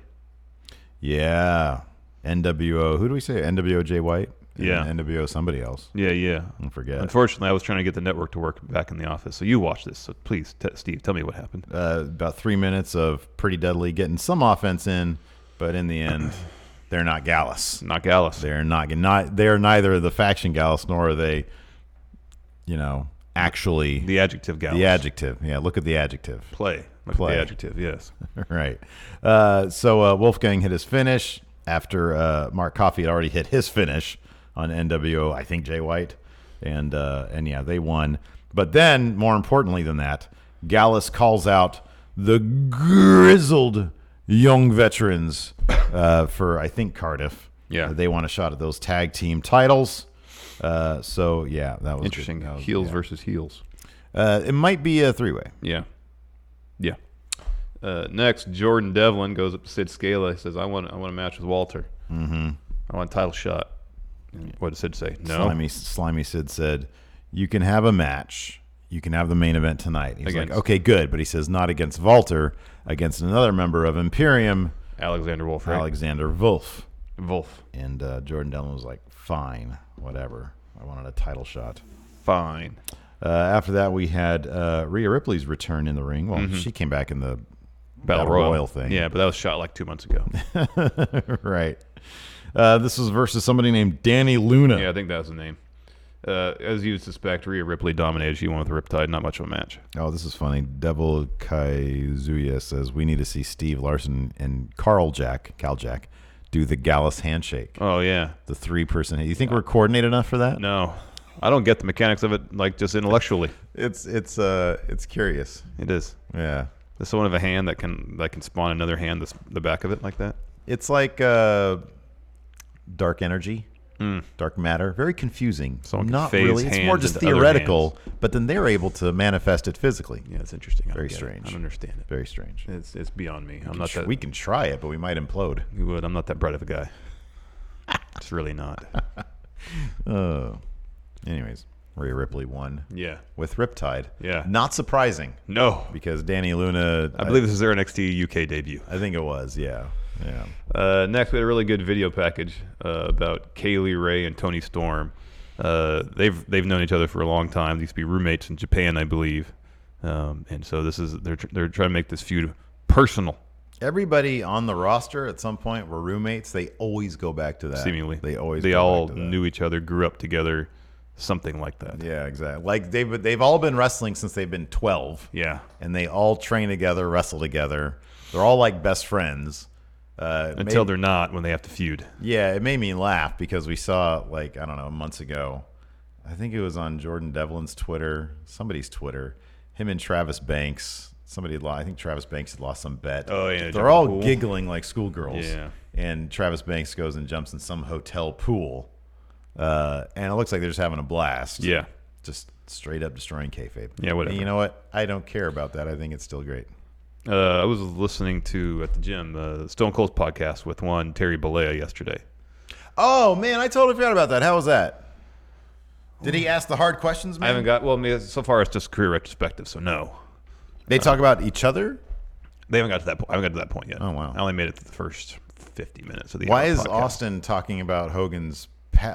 Yeah. NWO. Who do we say? NWO Jay White? Yeah. And NWO somebody else. Yeah. I forget. Unfortunately, I was trying to get the network to work back in the office, so you watch this. So please, Steve, tell me what happened. About 3 minutes of Pretty Deadly getting some offense in, but in the end, they're not Gallus. Not Gallus. They're they're neither the faction Gallus nor are they, actually The adjective Gallus. the adjective. Yeah, look at the adjective. Look Play. at the adjective, yes. Right. So Wolfgang hit his finish after Mark Coffey had already hit his finish on NWO, I think Jay White, and yeah, they won. But then, more importantly than that, Gallus calls out the grizzled young veterans for, I think, Cardiff. Yeah. They want a shot at those tag team titles. So yeah, that was Interesting. good. That was- Heels yeah. versus heels. It might be a three-way. Yeah. Next, Jordan Devlin goes up to Sid Scala. He says, I want a match with Walter. I want a title shot. And what did Sid say? No. Slimy Sid said, "You can have a match. You can have the main event tonight." He's Against- like, "Okay, good," but he says, "Not against Walter, against another member of Imperium, Alexander Wolf, right? Alexander Wolf." Wolf. And Jordan Devlin was like, "Fine, whatever. I wanted a title shot." Fine. After that, we had Rhea Ripley's return in the ring. Well, she came back in the Battle Royal thing. Yeah, but that was shot like 2 months ago. Right. This was versus somebody named Danny Luna. Yeah, I think that was the name. As you would suspect, Rhea Ripley dominated. She won with the Riptide. Not much of a match. Oh, this is funny. Devil Kaizuya says we need to see Steve Larson and Cal Jack, do the Gallus handshake. Oh, yeah. The 3-person. You think we're coordinated enough for that? No. I don't get the mechanics of it, like, just intellectually. It's curious. It is. Yeah. There's one of a hand that can spawn another hand, the back of it, like that. It's like dark energy, dark matter. Very confusing. Someone can Not phase really. It's more hands just into other theoretical, but then they're able to manifest it physically. Yeah, it's interesting. Very I don't get it. strange. I don't understand it. Very strange. It's beyond me. We can try it, but we might implode. You would. I'm not that bright of a guy. It's really not. Anyways, Rhea Ripley won. Yeah. With Riptide. Yeah. Not surprising. No. Because Danny Luna. I believe this is their NXT UK debut. I think it was. Yeah. Yeah. Next, we had a really good video package about Kaylee Ray and Tony Storm. They've known each other for a long time. They used to be roommates in Japan, I believe. And so they're trying to make this feud personal. Everybody on the roster at some point were roommates. They always go back to that. Seemingly, they all go back to that. knew each other, grew up together, something like that. Yeah, exactly. Like they've all been wrestling since they've been 12. Yeah, and they all train together, wrestle together. They're all like best friends. Until they're not, when they have to feud. Yeah, it made me laugh because we saw, like, I don't know, months ago, I think it was on Jordan Devlin's Twitter, somebody's Twitter, him and Travis Banks. I think Travis Banks had lost some bet. Oh, yeah. They're all giggling like schoolgirls. Yeah. And Travis Banks goes and jumps in some hotel pool. And it looks like they're just having a blast. Yeah. Just straight up destroying kayfabe. Yeah, whatever. And you know what? I don't care about that. I think it's still great. I was listening to, at the gym, Stone Cold's podcast with one Terry Bollea yesterday. Oh, man, I totally forgot about that. How was that? Did he ask the hard questions, man? I haven't got, well, I mean, so far it's just career retrospective, so no. They talk about each other? They haven't got to that point. I haven't got to that point yet. Oh, wow. I only made it to the first 50 minutes of the Why hour is podcast. Austin talking about Hogan's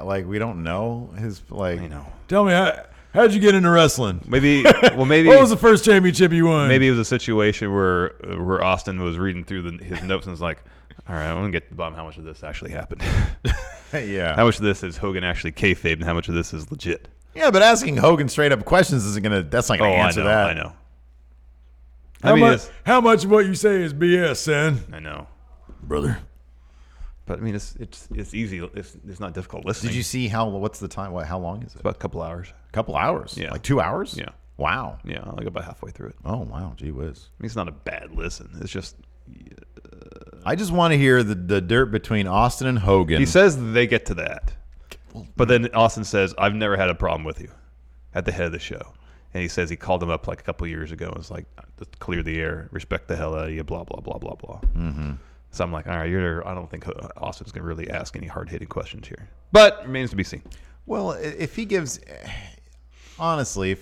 like we don't know his like I know. Tell me, how'd you get into wrestling? Maybe What was the first championship you won? Maybe it was a situation where Austin was reading through his notes and was like, all right, I want to get to the bottom of how much of this actually happened. yeah. How much of this is Hogan actually kayfabe and how much of this is legit? Yeah, but asking Hogan straight up questions isn't gonna that's not gonna answer that. I know. How much of what you say is BS, son? I know. Brother. But I mean, it's easy. It's not difficult listening. Did you see what's the time? How long is it? It's about a couple hours. A couple hours? Yeah. Like 2 hours? Yeah. Wow. Yeah, I got about halfway through it. Oh wow, gee whiz. I mean, it's not a bad listen. It's just I just want to hear the dirt between Austin and Hogan. he says they get to that, but then Austin says, "I've never had a problem with you," at the head of the show, and he says he called him up like a couple years ago and was like, "Just clear the air, respect the hell out of you, blah blah blah blah blah." Mm-hmm. So I'm like, all right, I don't think Austin's gonna really ask any hard hitting questions here, but remains to be seen. Well, if he gives, honestly,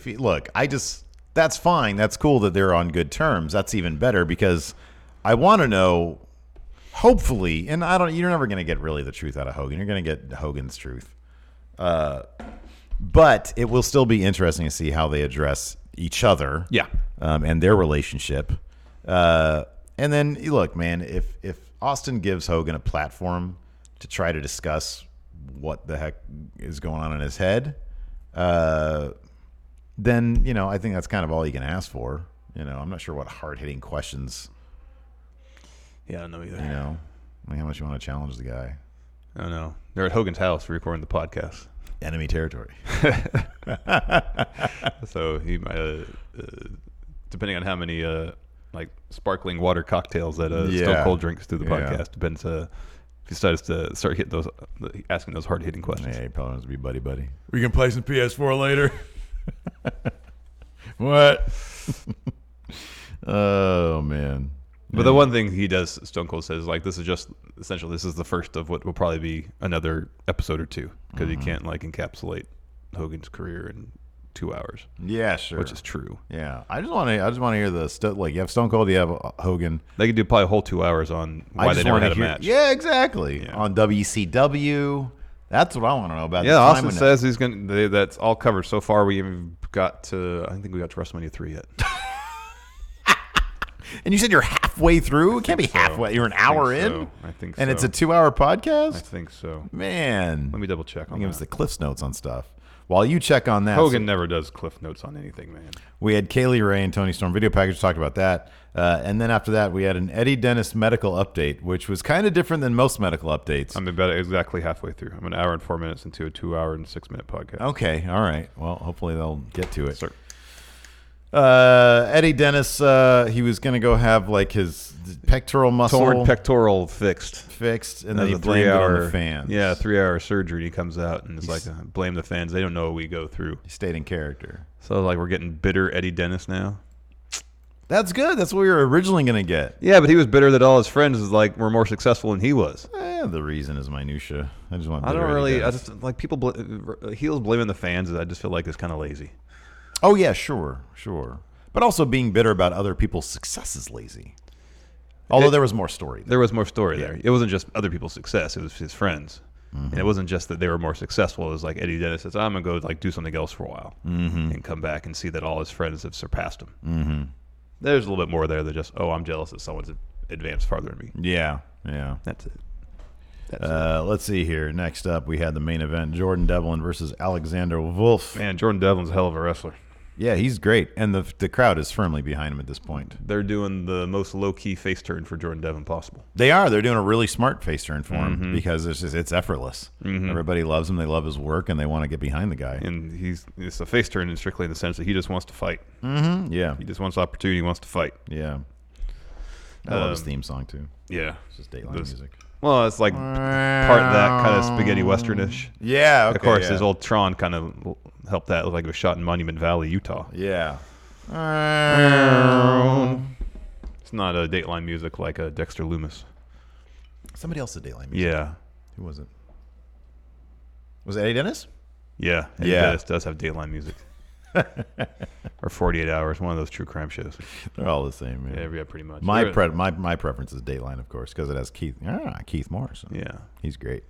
that's fine. That's cool that they're on good terms. That's even better because I want to know, hopefully, and you're never going to get really the truth out of Hogan. You're going to get Hogan's truth. But it will still be interesting to see how they address each other. Yeah. And their relationship. And then, look, man, if Austin gives Hogan a platform to try to discuss what the heck is going on in his head, then, I think that's kind of all you can ask for. I'm not sure what hard-hitting questions, Yeah, I don't know either. how much you want to challenge the guy. I don't know. They're at Hogan's house recording the podcast. Enemy territory. So he might, depending on how many like sparkling water cocktails that Stone Cold drinks through the podcast, depends if he decides to start hitting asking those hard hitting questions. Yeah, he probably wants to be buddy. We can play some PS4 later. What? Oh man. But the one thing he does, Stone Cold says, like, this is just essentially this is the first of what will probably be another episode or two because he can't like encapsulate Hogan's career in 2 hours. Yeah, sure. Which is true. Yeah, I just want to hear you have Stone Cold, you have Hogan. They could do probably a whole 2 hours on why they never had a match. Yeah, exactly. Yeah. On WCW, that's what I want to know about. Yeah, Austin says he's gonna. That's all covered so far. We even got to. I don't think we got to WrestleMania 3 yet. And you said you're halfway through. It can't be halfway. You're an hour in. I think so. And it's a 2-hour podcast. I think so. Man, Let me double check on give us that. the Cliff's Notes on stuff. While you check on that, Hogan never does cliff notes on anything, man. we had Kaylee Ray and Tony Storm video package. Talked about that, and then after that, we had an Eddie Dennis medical update, which was kind of different than most medical updates. I'm about exactly halfway through. I'm an hour and 4 minutes into a 2 hour and 6 minute podcast. Okay, all right. Well, hopefully they'll get to it. Sir. Eddie Dennis, he was gonna go have like his pectoral muscle Torn pectoral fixed. and then he blamed it on the fans. Yeah, 3 hour surgery. He comes out and is like, blame the fans. They don't know what we go through. He stayed in character. So like we're getting bitter Eddie Dennis now. That's good. That's what we were originally gonna get. Yeah, but he was bitter that all his friends were more successful than he was. The reason is minutia. I just want. I don't bitter Eddie really. I Dennis. just like people heels blaming the fans. I just feel like it's kind of lazy. Oh yeah, sure. But also being bitter about other people's success is lazy. Although there was more story. There was more story there. It wasn't just other people's success; it was his friends, and it wasn't just that they were more successful. It was like Eddie Dennis says, "I'm gonna go like do something else for a while, and come back and see that all his friends have surpassed him." Mm-hmm. There's a little bit more there than just, "Oh, I'm jealous that someone's advanced farther than me." Yeah. That's it. Let's see here. Next up, we had the main event: Jordan Devlin versus Alexander Wolf. Man, Jordan Devlin's a hell of a wrestler. Yeah, he's great, and the crowd is firmly behind him at this point. They're doing the most low-key face turn for Jordan Devlin possible. They are. They're doing a really smart face turn for him because it's effortless. Everybody loves him. They love his work, and they want to get behind the guy. And it's a face turn strictly in the sense that he just wants to fight. Yeah. He just wants opportunity. He wants to fight. Yeah. I love his theme song too. Yeah. It's just Dateline music. Well, it's like part of that kind of spaghetti westernish. Yeah, okay, of course, yeah. his old Tron kind of helped that. It looked like it was shot in Monument Valley, Utah. Yeah. It's not a Dateline music like Dexter Loomis. Somebody else did Dateline music. Yeah. Who was it? Was it Eddie Dennis? Yeah. Eddie Yeah. Dennis does have Dateline music. Or 48 Hours, one of those true crime shows. They're all the same. Man. Yeah, pretty much. My preference is Dateline, of course, because it has Keith Morrison. Yeah. He's great.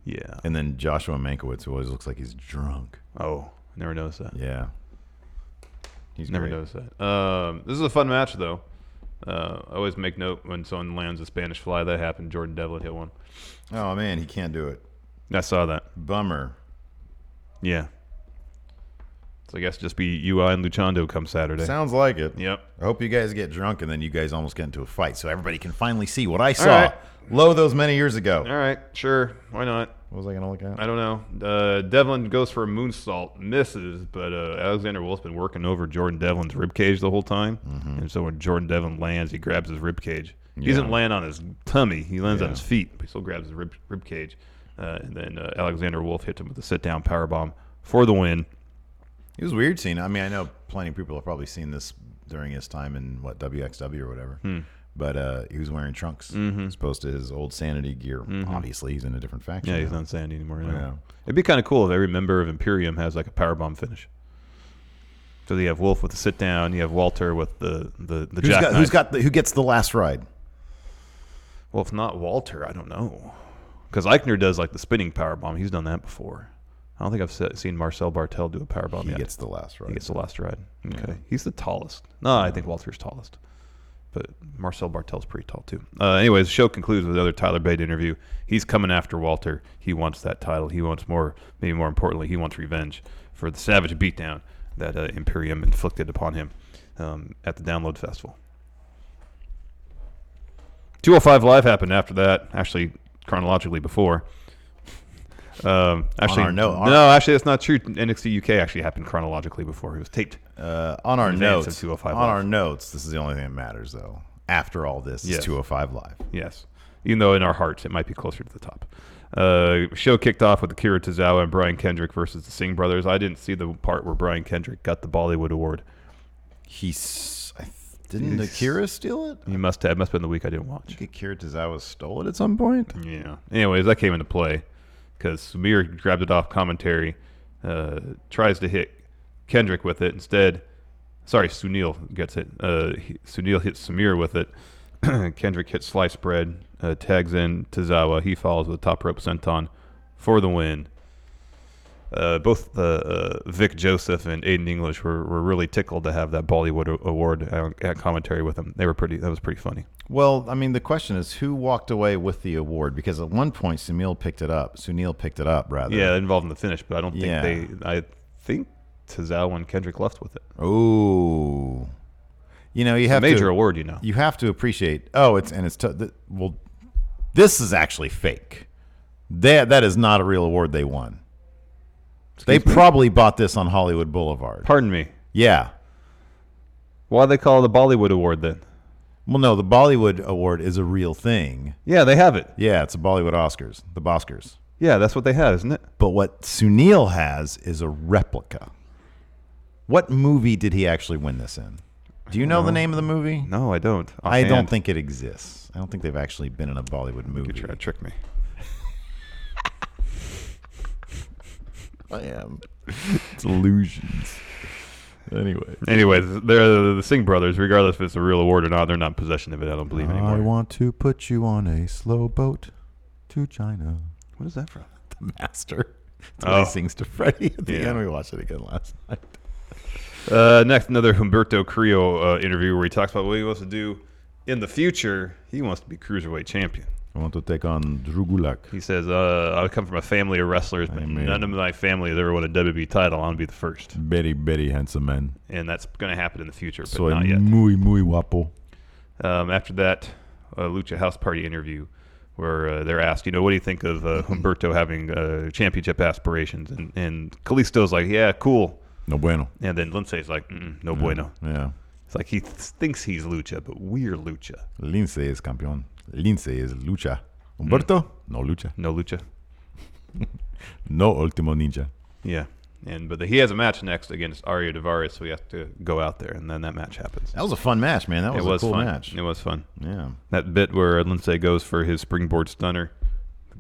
Yeah. And then Joshua Mankiewicz, who always looks like he's drunk. Oh, never noticed that. Yeah. He's never great. noticed that. This is a fun match, though. I always make note when someone lands a Spanish fly. That happened. Jordan Devlin hit one. Oh, man, he can't do it. I saw that. Bummer. Yeah. So I guess just be UI and Luchando come Saturday. Sounds like it. Yep. I hope you guys get drunk and then you guys almost get into a fight so everybody can finally see what I saw right. low those many years ago. All right, sure. Why not? What was I going to look at? I don't know. Devlin goes for a moonsault, misses, but Alexander Wolf's been working over Jordan Devlin's ribcage the whole time. Mm-hmm. And so when Jordan Devlin lands, he grabs his ribcage. He doesn't land on his tummy. He lands on his feet, but he still grabs his ribcage. And then Alexander Wolf hits him with a sit-down powerbomb for the win. It was weird seeing. I mean, I know plenty of people have probably seen this during his time in WXW or whatever. But he was wearing trunks as opposed to his old Sanity gear. Obviously, he's in a different faction. Yeah, he's now. not Sandy anymore. No. Yeah. It'd be kind of cool if every member of Imperium has like a powerbomb finish. So you have Wolf with the sit down. You have Walter with the jackknife. Who gets the last ride? Well, if not Walter, I don't know. Because Eichner does like the spinning powerbomb. He's done that before. I don't think I've seen Marcel Bartel do a powerbomb yet. He gets the last ride. He gets the last ride. Okay. He's the tallest. No, I think Walter's tallest. But Marcel Bartel's pretty tall, too. Anyways, the show concludes with another Tyler Bate interview. He's coming after Walter. He wants that title. He wants more, maybe more importantly, he wants revenge for the savage beatdown that Imperium inflicted upon him at the Download Festival. 205 Live happened after that, actually chronologically before. Actually, no, that's not true. NXT UK actually happened chronologically before it was taped. On our In notes, advance of 205 on Live. our notes, this is the only thing that matters, though. After all this, Yes. is 205 Live. Yes, even though in our hearts it might be closer to the top. Show kicked off with Akira Tozawa and Brian Kendrick versus the Singh brothers. I didn't see the part where Brian Kendrick got the Bollywood award. Didn't Akira steal it? He must have. It must have been the week I didn't watch. I think Akira Tozawa stole it at some point. Yeah. Anyways, that came into play because Samir grabbed it off commentary, tries to hit Kendrick with it. Instead, Sunil gets it. Sunil hits Samir with it. Kendrick hits sliced bread, tags in Tozawa. He follows with a top rope senton for the win. Both Vic Joseph and Aiden English were really tickled to have that Bollywood award at commentary with them. That was pretty funny. Well, I mean, the question is who walked away with the award? Because at one point, Sunil picked it up, rather. Yeah, involved in the finish, but I don't think Yeah. I think Tozawa and Kendrick left with it. Oh, you know, you have a major to, award, you know. You have to appreciate. Oh, well, this is actually fake. That is not a real award they won. They probably bought this on Hollywood Boulevard. Pardon me. Yeah. Why do they call it the Bollywood award then? Well, no, the Bollywood award is a real thing. Yeah, they have it. Yeah, it's a Bollywood Oscars, the Boskers. Yeah, that's what they have, isn't it? But what Sunil has is a replica. What movie did he actually win this in? Do you know the name of the movie? No, I don't. I don't think it exists. I don't think they've actually been in a Bollywood movie. You try to trick me. I am. It's illusions. Anyway, the Singh brothers, regardless if it's a real award or not, they're not in possession of it. I don't believe anymore. I want to put you on a slow boat to China. What is that from? The Master. That's what he sings to Freddie at the end. We watched it again last night. Next, another Humberto Carrillo interview where he talks about what he wants to do in the future. He wants to be Cruiserweight champion. I want to take on Drew Gulak. He says, I come from a family of wrestlers, but none of my family has ever won a WWE title. I want to be the first. Very, very handsome man. And that's going to happen in the future, but Soy not yet. Muy, muy guapo. After that, a Lucha House Party interview where they're asked, what do you think of Humberto having championship aspirations? And Kalisto's like, yeah, cool. No bueno. And then Lindsay's like, no bueno. Yeah. It's like he thinks he's Lucha, but we're Lucha. Lince es campeón. Lince es lucha. Humberto, no lucha. No Lucha. No Ultimo Ninja. Yeah. But he has a match next against Arya Tavares, so he has to go out there, and then that match happens. That was a fun match, man. That was a cool fun. match. It was fun. Yeah. That bit where Lindsay goes for his springboard stunner,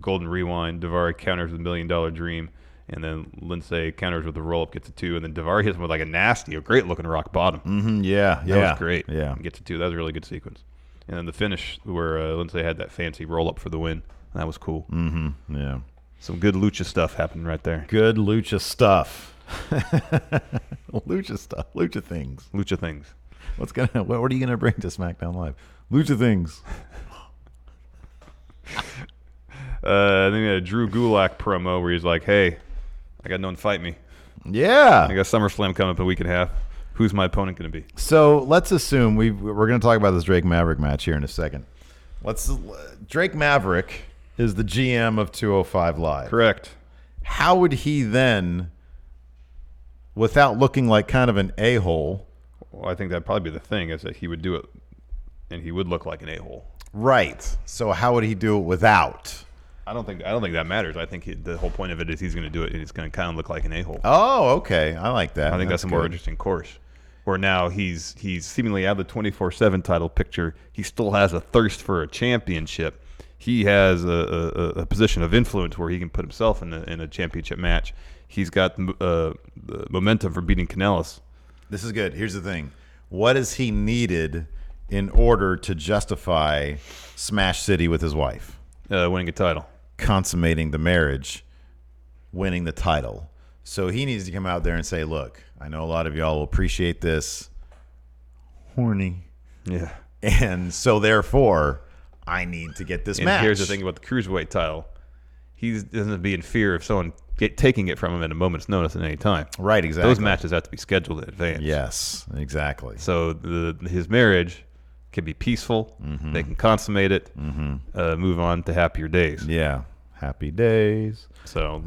golden rewind, Daivari counters with $1 Million Dream, and then Lindsay counters with the roll-up, gets a 2, and then Daivari hits him with like a great-looking rock bottom. Mm-hmm, yeah. That was great. Yeah. Gets a 2. That was a really good sequence. And then the finish where Lindsay had that fancy roll-up for the win. That was cool. Mm-hmm, yeah. Some good lucha stuff happened right there. Good lucha stuff. Lucha stuff. Lucha things. Lucha things. What are you gonna bring to SmackDown Live? Lucha things. Then we had a Drew Gulak promo where he's like, "Hey, I got no one to fight me. Yeah. I got SummerSlam coming up in a week and a half. Who's my opponent going to be?" So let's assume we're going to talk about this Drake Maverick match here in a second. Drake Maverick is the GM of 205 Live. Correct. How would he then, without looking like kind of an a-hole? Well, I think that'd probably be the thing, is that he would do it, and he would look like an a-hole. Right. So how would he do it without? I don't think that matters. I think the whole point of it is he's going to do it, and it's going to kind of look like an a-hole. Oh, okay. I like that. I think that's a more interesting course. Where now he's seemingly out of the 24/7 title picture. He still has a thirst for a championship. He has a position of influence where he can put himself in a championship match. He's got the momentum for beating Kanellis. This is good. Here's the thing. What is he needed in order to justify Smash City with his wife? Winning a title. Consummating the marriage, winning the title. So he needs to come out there and say, look, I know a lot of y'all will appreciate this. Horny. Yeah. And so therefore, I need to get this match. And here's the thing about the Cruiserweight title. He doesn't be in fear of someone taking it from him at a moment's notice at any time. Right, exactly. Those matches have to be scheduled in advance. Yes, exactly. So his marriage can be peaceful. Mm-hmm. They can consummate it. Mm-hmm. Move on to happier days. Yeah, happy days. So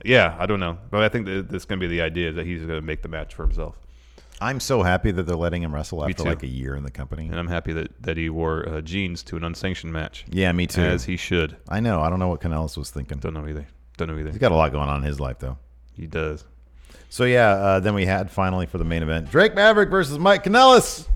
I don't know. But I think that's going to be the idea, is that he's going to make the match for himself. I'm so happy that they're letting him wrestle after too. like a year in the company. And I'm happy that he wore jeans to an unsanctioned match. Yeah, me too. As he should. I know. I don't know what Kanellis was thinking. Don't know either. He's got a lot going on in his life, though. He does. So, yeah, then we had finally for the main event, Drake Maverick versus Mike Kanellis.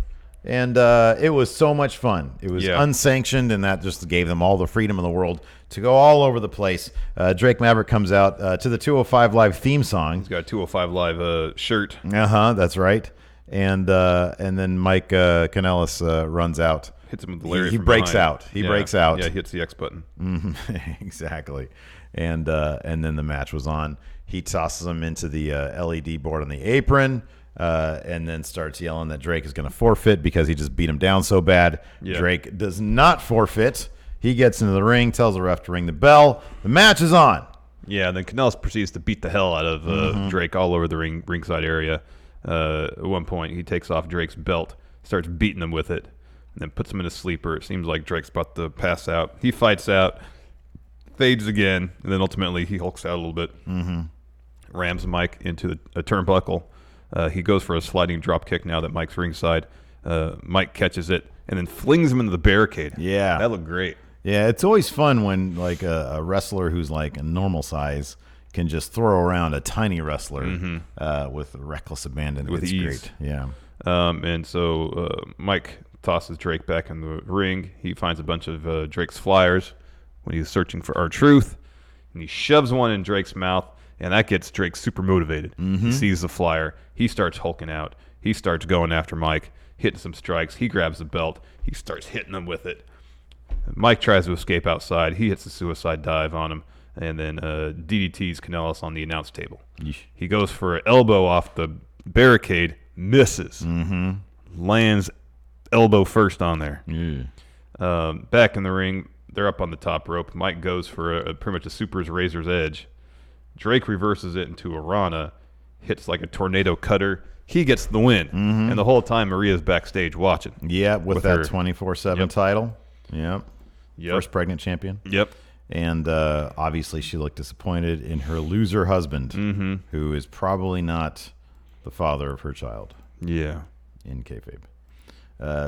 And it was so much fun. It was unsanctioned, and that just gave them all the freedom in the world to go all over the place. Drake Maverick comes out to the 205 Live theme song. He's got a 205 Live shirt. That's right. And then Mike Kanellis runs out. Hits him with the lariat. He breaks out. He breaks out. Yeah, he hits the X button. Mm-hmm. Exactly. And then the match was on. He tosses him into the LED board on the apron. And then starts yelling that Drake is going to forfeit because he just beat him down so bad. Yeah. Drake does not forfeit. He gets into the ring, tells the ref to ring the bell. The match is on. Yeah, then Kanellis proceeds to beat the hell out of Drake all over the ringside area. At one point, he takes off Drake's belt, starts beating him with it, and then puts him in a sleeper. It seems like Drake's about to pass out. He fights out, fades again, and then ultimately he hulks out a little bit. Rams Mike into a turnbuckle. He goes for a sliding drop kick now that Mike's ringside. Mike catches it and then flings him into the barricade. Yeah. That looked great. Yeah, it's always fun when like a wrestler who's like a normal size can just throw around a tiny wrestler with reckless abandon. With it's ease. Great. Yeah. And so Mike tosses Drake back in the ring. He finds a bunch of Drake's flyers when he's searching for R-Truth, and he shoves one in Drake's mouth. And that gets Drake super motivated. He sees the flyer. He starts hulking out. He starts going after Mike, hitting some strikes. He grabs the belt. He starts hitting him with it. Mike tries to escape outside. He hits a suicide dive on him. And then DDTs Kanellis on the announce table. Yeesh. He goes for an elbow off the barricade, misses. Lands elbow first on there. Back in the ring, they're up on the top rope. Mike goes for pretty much a super's razor's edge. Drake reverses it into a Rana, hits like a tornado cutter. He gets the win. And the whole time, Maria's backstage watching. Yeah, with that 24/7 title. Yep. First pregnant champion. Yep. And obviously she looked disappointed in her loser husband, who is probably not the father of her child. Yeah. in kayfabe.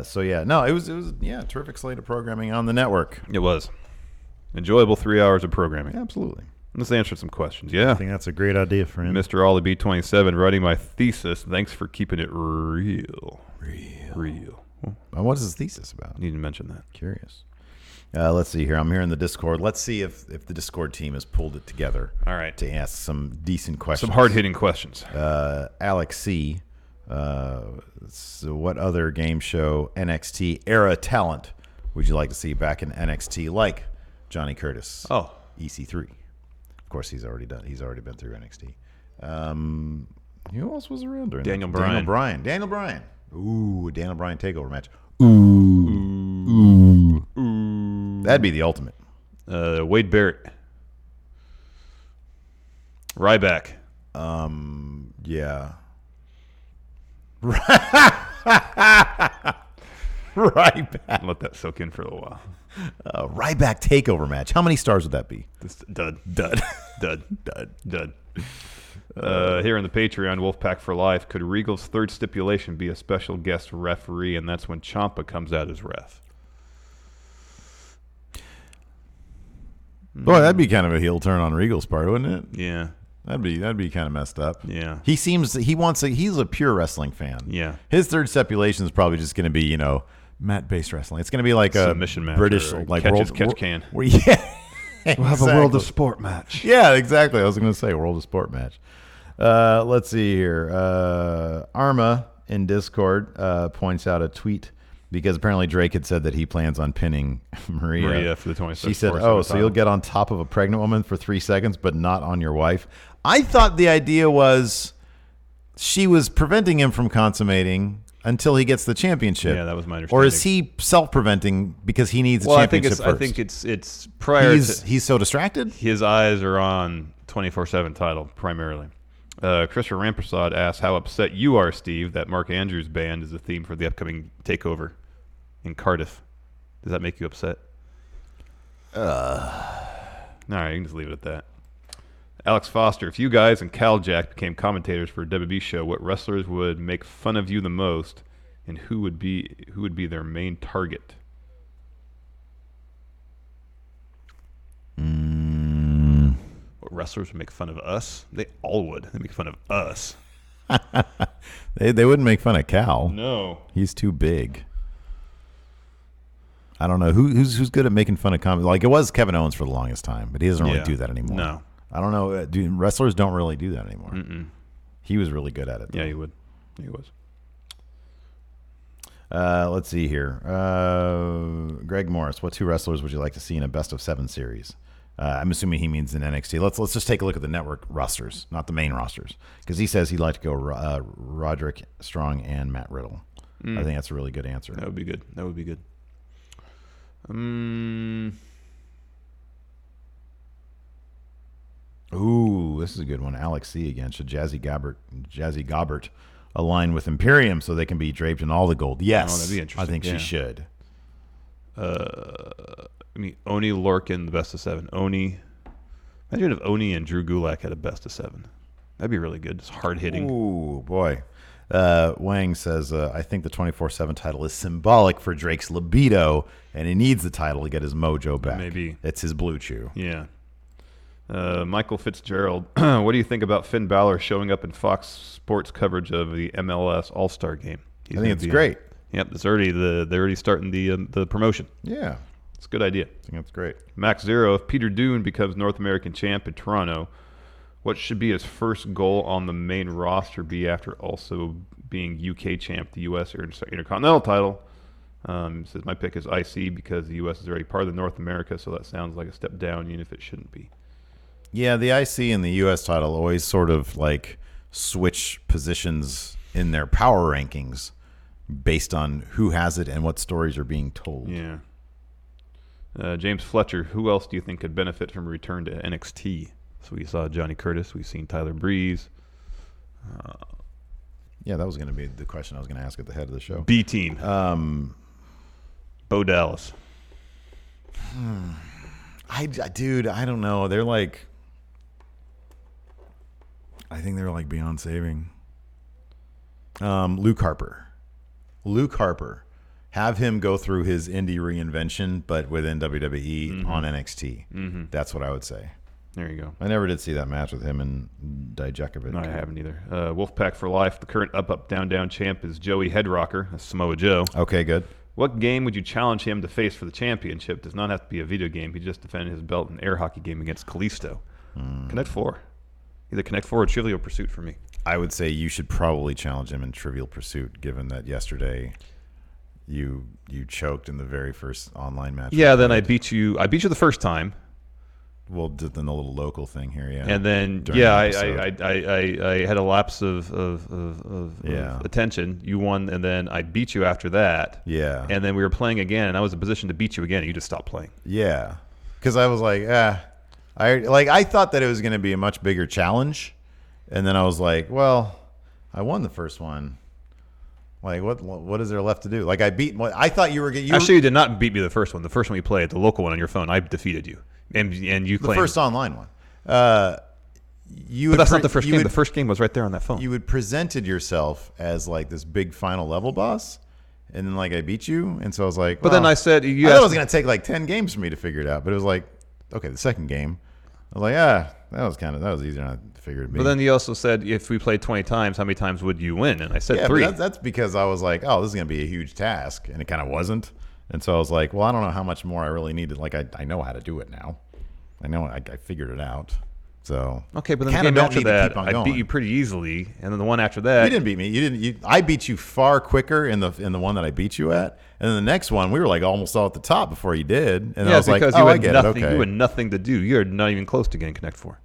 So yeah, no, it was a terrific slate of programming on the network. It was enjoyable 3 hours of programming. Absolutely. Let's answer some questions. Yeah. I think that's a great idea, friend. Mr. Ollie B27 writing my thesis. Thanks for keeping it real. What is his thesis about? Need to mention that. Curious. Let's see here. I'm here in the Discord. Let's see if the Discord team has pulled it together. All right. To ask some decent questions. Some hard-hitting questions. Alex C. So what other game show NXT era talent would you like to see back in NXT, like Johnny Curtis? Oh. EC3. Of course, he's already been through NXT. Who else was around during Daniel that? Bryan. Daniel Bryan. Ooh, Daniel Bryan takeover match. That'd be the ultimate. Wade Barrett. Ryback. Yeah. Ryback. Let that soak in for a little while. Ryback takeover match. How many stars would that be? Dud. Here on the Patreon, Wolfpack for Life, could Regal's third stipulation be a special guest referee, and that's when Ciampa comes out as ref? Boy, that'd be kind of a heel turn on Regal's part, wouldn't it? Yeah. That'd be kind of messed up. Yeah. He's a pure wrestling fan. Yeah. His third stipulation is probably just going to be, mat-based wrestling. It's going to be like a submission match, British, or like catch can. Yeah. We'll have a World of Sport match. Yeah, exactly. I was going to say World of Sport match. Let's see here. Arma in Discord points out a tweet because apparently Drake had said that he plans on pinning Maria for the 26th. She said, so you'll get on top of a pregnant woman for 3 seconds, but not on your wife. I thought the idea was she was preventing him from consummating until he gets the championship. Yeah, that was my understanding. Or is he self-preventing because he needs the championship first? I think it's prior to... He's so distracted? His eyes are on 24/7 title, primarily. Christopher Rampersad asks how upset you are, Steve, that Mark Andrews' band is the theme for the upcoming takeover in Cardiff. Does that make you upset? All right, you can just leave it at that. Alex Foster, if you guys and Cal Jack became commentators for a WWE show, what wrestlers would make fun of you the most, and who would be their main target? What wrestlers would make fun of us? They all would. They make fun of us. They wouldn't make fun of Cal. No, he's too big. I don't know who's good at making fun of comedy. Like it was Kevin Owens for the longest time, but he doesn't really do that anymore. No. I don't know. Wrestlers don't really do that anymore. Mm-mm. He was really good at it, though. Yeah, he would. He was. Let's see here. Greg Morris, what two wrestlers would you like to see in a best-of-7 series? I'm assuming he means in NXT. Let's just take a look at the network rosters, not the main rosters, because he says he'd like to go Roderick Strong and Matt Riddle. I think that's a really good answer. That would be good. Ooh, this is a good one. Alex C again. Should Jazzy Gobbert align with Imperium so they can be draped in all the gold? Yes. Oh, that'd be interesting. I think she should. Oni Lorcan, the best of 7. Oni. Imagine if Oni and Drew Gulak had a best of 7. That'd be really good. Just hard hitting. Ooh, boy. Wang says, I think the 24/7 title is symbolic for Drake's libido, and he needs the title to get his mojo back. Maybe. It's his blue chew. Yeah. Michael Fitzgerald, what do you think about Finn Balor showing up in Fox Sports coverage of the MLS All-Star game? I think it's great. Yep, it's already they're already starting the promotion. Yeah. It's a good idea. I think that's great. Max Zero, if Peter Dune becomes North American champ in Toronto, what should be his first goal on the main roster be after also being UK champ, the US Intercontinental title? Says my pick is IC because the US is already part of the North America, so that sounds like a step down, even if it shouldn't be. Yeah, the IC and the US title always sort of like switch positions in their power rankings based on who has it and what stories are being told. Yeah. James Fletcher, who else do you think could benefit from a return to NXT? So we saw Johnny Curtis. We've seen Tyler Breeze. Yeah, that was going to be the question I was going to ask at the head of the show. B team. Bo Dallas. Dude, I don't know. They're like, I think they're like beyond saving. Luke Harper. Luke Harper. Have him go through his indie reinvention, but within WWE on NXT. Mm-hmm. That's what I would say. There you go. I never did see that match with him and Dijakovic. No, I haven't either. Wolfpack for life. The current up, down, down champ is Joey Headrocker. That's Samoa Joe. Okay, good. What game would you challenge him to face for the championship? Does not have to be a video game. He just defended his belt in an air hockey game against Kalisto. Connect 4. Either Connect 4 or Trivial Pursuit for me. I would say you should probably challenge him in Trivial Pursuit, given that yesterday you choked in the very first online match. Yeah, then I beat you. I beat you the first time. Well, then the little local thing here, yeah. And then, I had a lapse of attention. You won, and then I beat you after that. Yeah. And then we were playing again, and I was in a position to beat you again, and you just stopped playing. Yeah. Because I was like, I thought that it was going to be a much bigger challenge, and then I was like, well, I won the first one. Like, what is there left to do? Like, I thought you were getting... Actually, you did not beat me the first one. The first one we played, the local one on your phone, I defeated you. And you claimed... The first online one. But that's not the first game. The first game was right there on that phone. You had presented yourself as, like, this big final level boss, and then, like, I beat you, and so I was like... But then I said... I thought it was going to take, like, 10 games for me to figure it out, but it was like, okay, the second game, I was like, that was easier than I figured it'd be. But then you also said, if we played 20 times, how many times would you win? And I said 3. But that's because I was like, oh, this is going to be a huge task, and it kind of wasn't. And so I was like, well, I don't know how much more I really needed. Like, I know how to do it now. I know I figured it out. So okay, but then the game after that, I beat you pretty easily, and then the one after that, you didn't beat me. I beat you far quicker in the one that I beat you at, and then the next one we were like almost all at the top before you did. And I was like, oh, I get it. Okay, you had nothing to do. You're not even close to getting Connect 4.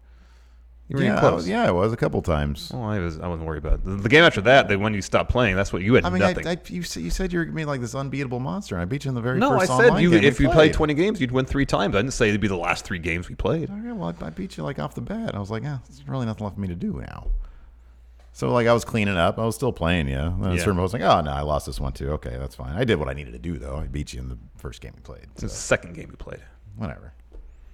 You were even close. I was a couple times. Oh, I wasn't worried about it. The game after that, when you stopped playing, that's what you had. Nothing. You said you were gonna be like this unbeatable monster, and I beat you in the very first. No, I said if you played 20 games, you'd win 3 times. I didn't say it'd be the last 3 games we played. Okay, well, I beat you like off the bat. I was like, there's really nothing left for me to do now. So like I was cleaning up. I was still playing you. And I was like, oh no, I lost this one too. Okay, that's fine. I did what I needed to do though. I beat you in the first game we played. So. It's the second game we played. Whatever.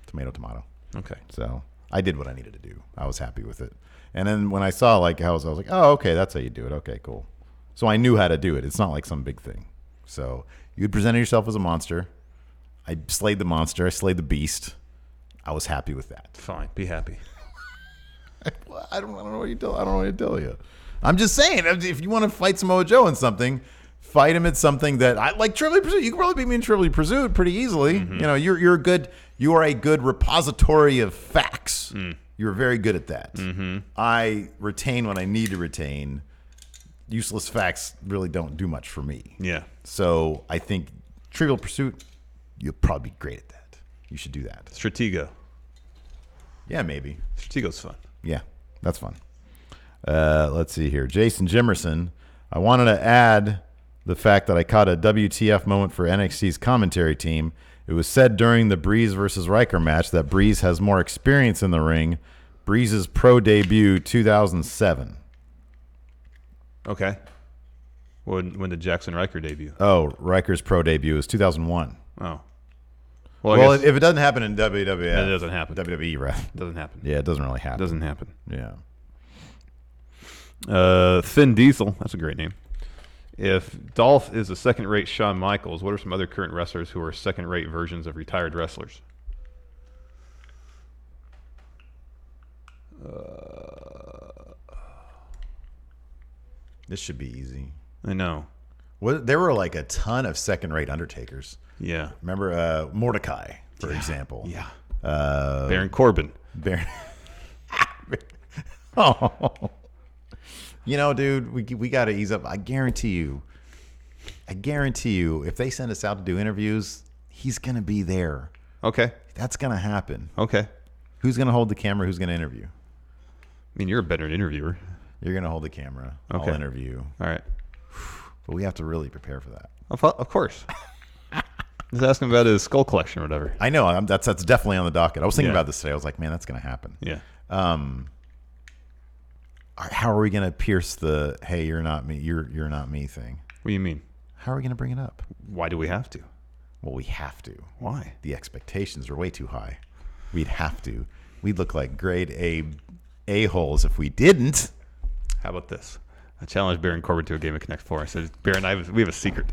Tomato. Okay. So I did what I needed to do. I was happy with it. And then when I saw like how I was like, oh, okay, that's how you do it. Okay, cool. So I knew how to do it. It's not like some big thing. So you had presented yourself as a monster. I slayed the monster. I slayed the beast. I was happy with that. Fine. Be happy. I don't know what to tell you. I'm just saying, if you want to fight Samoa Joe in something, fight him at something that I like. Trivial Pursuit. You can probably beat me in Trivial Pursuit pretty easily. Mm-hmm. You know, you are a good repository of facts. You're very good at that. Mm-hmm. I retain what I need to retain. Useless facts really don't do much for me. Yeah. So I think Trivial Pursuit, you'll probably be great at that. You should do that. Stratego. Yeah, maybe. Stratego's fun. Yeah, that's fun. Let's see here. Jason Jimerson. I wanted to add the fact that I caught a WTF moment for NXT's commentary team. It was said during the Breeze versus Riker match that Breeze has more experience in the ring. Breeze's pro debut, 2007. Okay. When did Jackson Riker debut? Oh, Riker's pro debut is 2001. Oh. Well, if it doesn't happen in WWF, it doesn't happen. WWE, right? It doesn't happen. Yeah, it doesn't really happen. It doesn't happen. Yeah. Finn Diesel. That's a great name. If Dolph is a second-rate Shawn Michaels, what are some other current wrestlers who are second-rate versions of retired wrestlers? This should be easy. I know. There were like a ton of second-rate Undertakers. Yeah. Remember Mordecai, for example. Yeah. Baron Corbin. Oh. You know, dude, we got to ease up. I guarantee you, if they send us out to do interviews, he's going to be there. Okay. That's going to happen. Okay. Who's going to hold the camera? Who's going to interview? I mean, you're a better interviewer. You're going to hold the camera. Okay. I'll interview. All right. But we have to really prepare for that. Of course. Just asking about his skull collection or whatever. I know. That's definitely on the docket. I was thinking about this today. I was like, man, that's going to happen. Yeah. How are we going to pierce the, hey, you're not me, you're not me thing? What do you mean? How are we going to bring it up? Why do we have to? Well, we have to. Why? The expectations are way too high. We'd have to. We'd look like grade A a-holes if we didn't. How about this? I challenged Baron Corbin to a game of Connect 4. I said, Baron, we have a secret.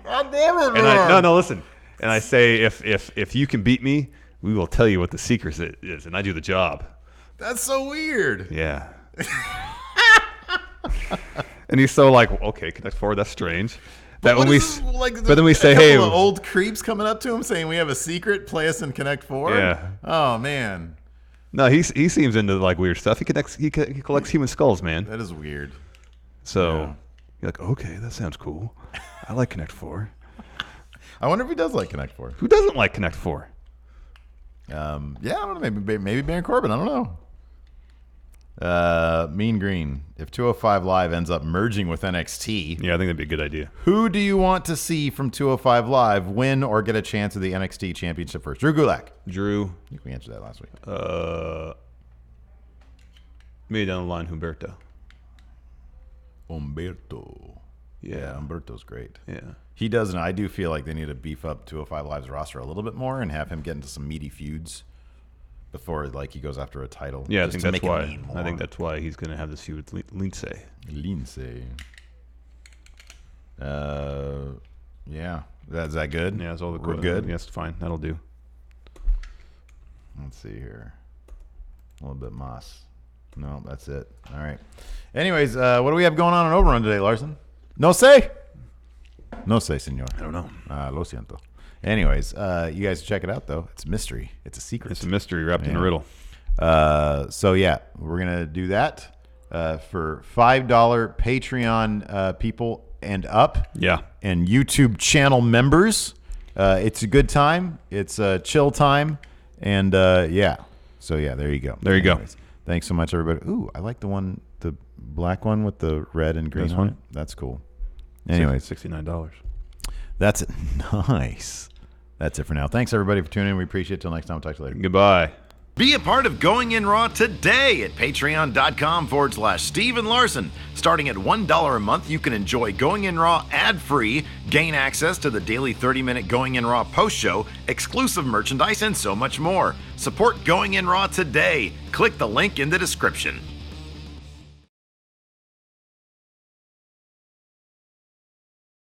God damn it, man. And no, listen. And I say, if you can beat me, we will tell you what the secret is, and I do the job. That's so weird. Yeah. And he's so like, okay, Connect 4, that's strange. That when but then we say, hey, old creeps coming up to him saying we have a secret, play us in Connect 4. Yeah. Oh man. No, he seems into like weird stuff. He collects human skulls, man. That is weird. So you're like, okay, that sounds cool. I like Connect 4. I wonder if he does like Connect 4. Who doesn't like Connect 4? Yeah, I don't know. Maybe Baron Corbin. I don't know. Mean Green. If 205 Live ends up merging with NXT, Yeah, I think that'd be a good idea. who do you want to see from 205 Live win or get a chance at the NXT Championship first? Drew Gulak. Drew. I think we answered that last week. Me down the line, Humberto. Humberto. Yeah, Humberto's great. Yeah. He does, and I do feel like they need to beef up 205 Live's roster a little bit more and have him get into some meaty feuds before like he goes after a title. Yeah, just I to think that's make why. him mean more. I think that's why he's going to have this feud with Lindsay. Lindsay. Yeah. Is that good? Yeah, that's all the We're good? Yes, fine. That'll do. Let's see here. A little bit moss. No, that's it. All right. Anyways, what do we have going on in Overrun today, Larson? No say? No say, senor. I don't know. Lo siento. Anyways, you guys check it out, though. It's a mystery. It's a secret. It's a mystery wrapped in a riddle. So, yeah, we're going to do that for $5 Patreon people and up. Yeah. And YouTube channel members. It's a good time. It's a chill time. And, yeah. So, yeah, there you go. There you go. Thanks so much, everybody. Ooh, I like the black one with the red and green This on one? it. That's cool. Anyways. $69. That's it. Nice. That's it for now. Thanks, everybody, for tuning in. We appreciate it. Till next time. We'll talk to you later. Goodbye. Be a part of Going In Raw today at patreon.com/Steve and Larson. Starting at $1 a month, you can enjoy Going In Raw ad-free, gain access to the daily 30-minute Going In Raw post show, exclusive merchandise, and so much more. Support Going In Raw today. Click the link in the description.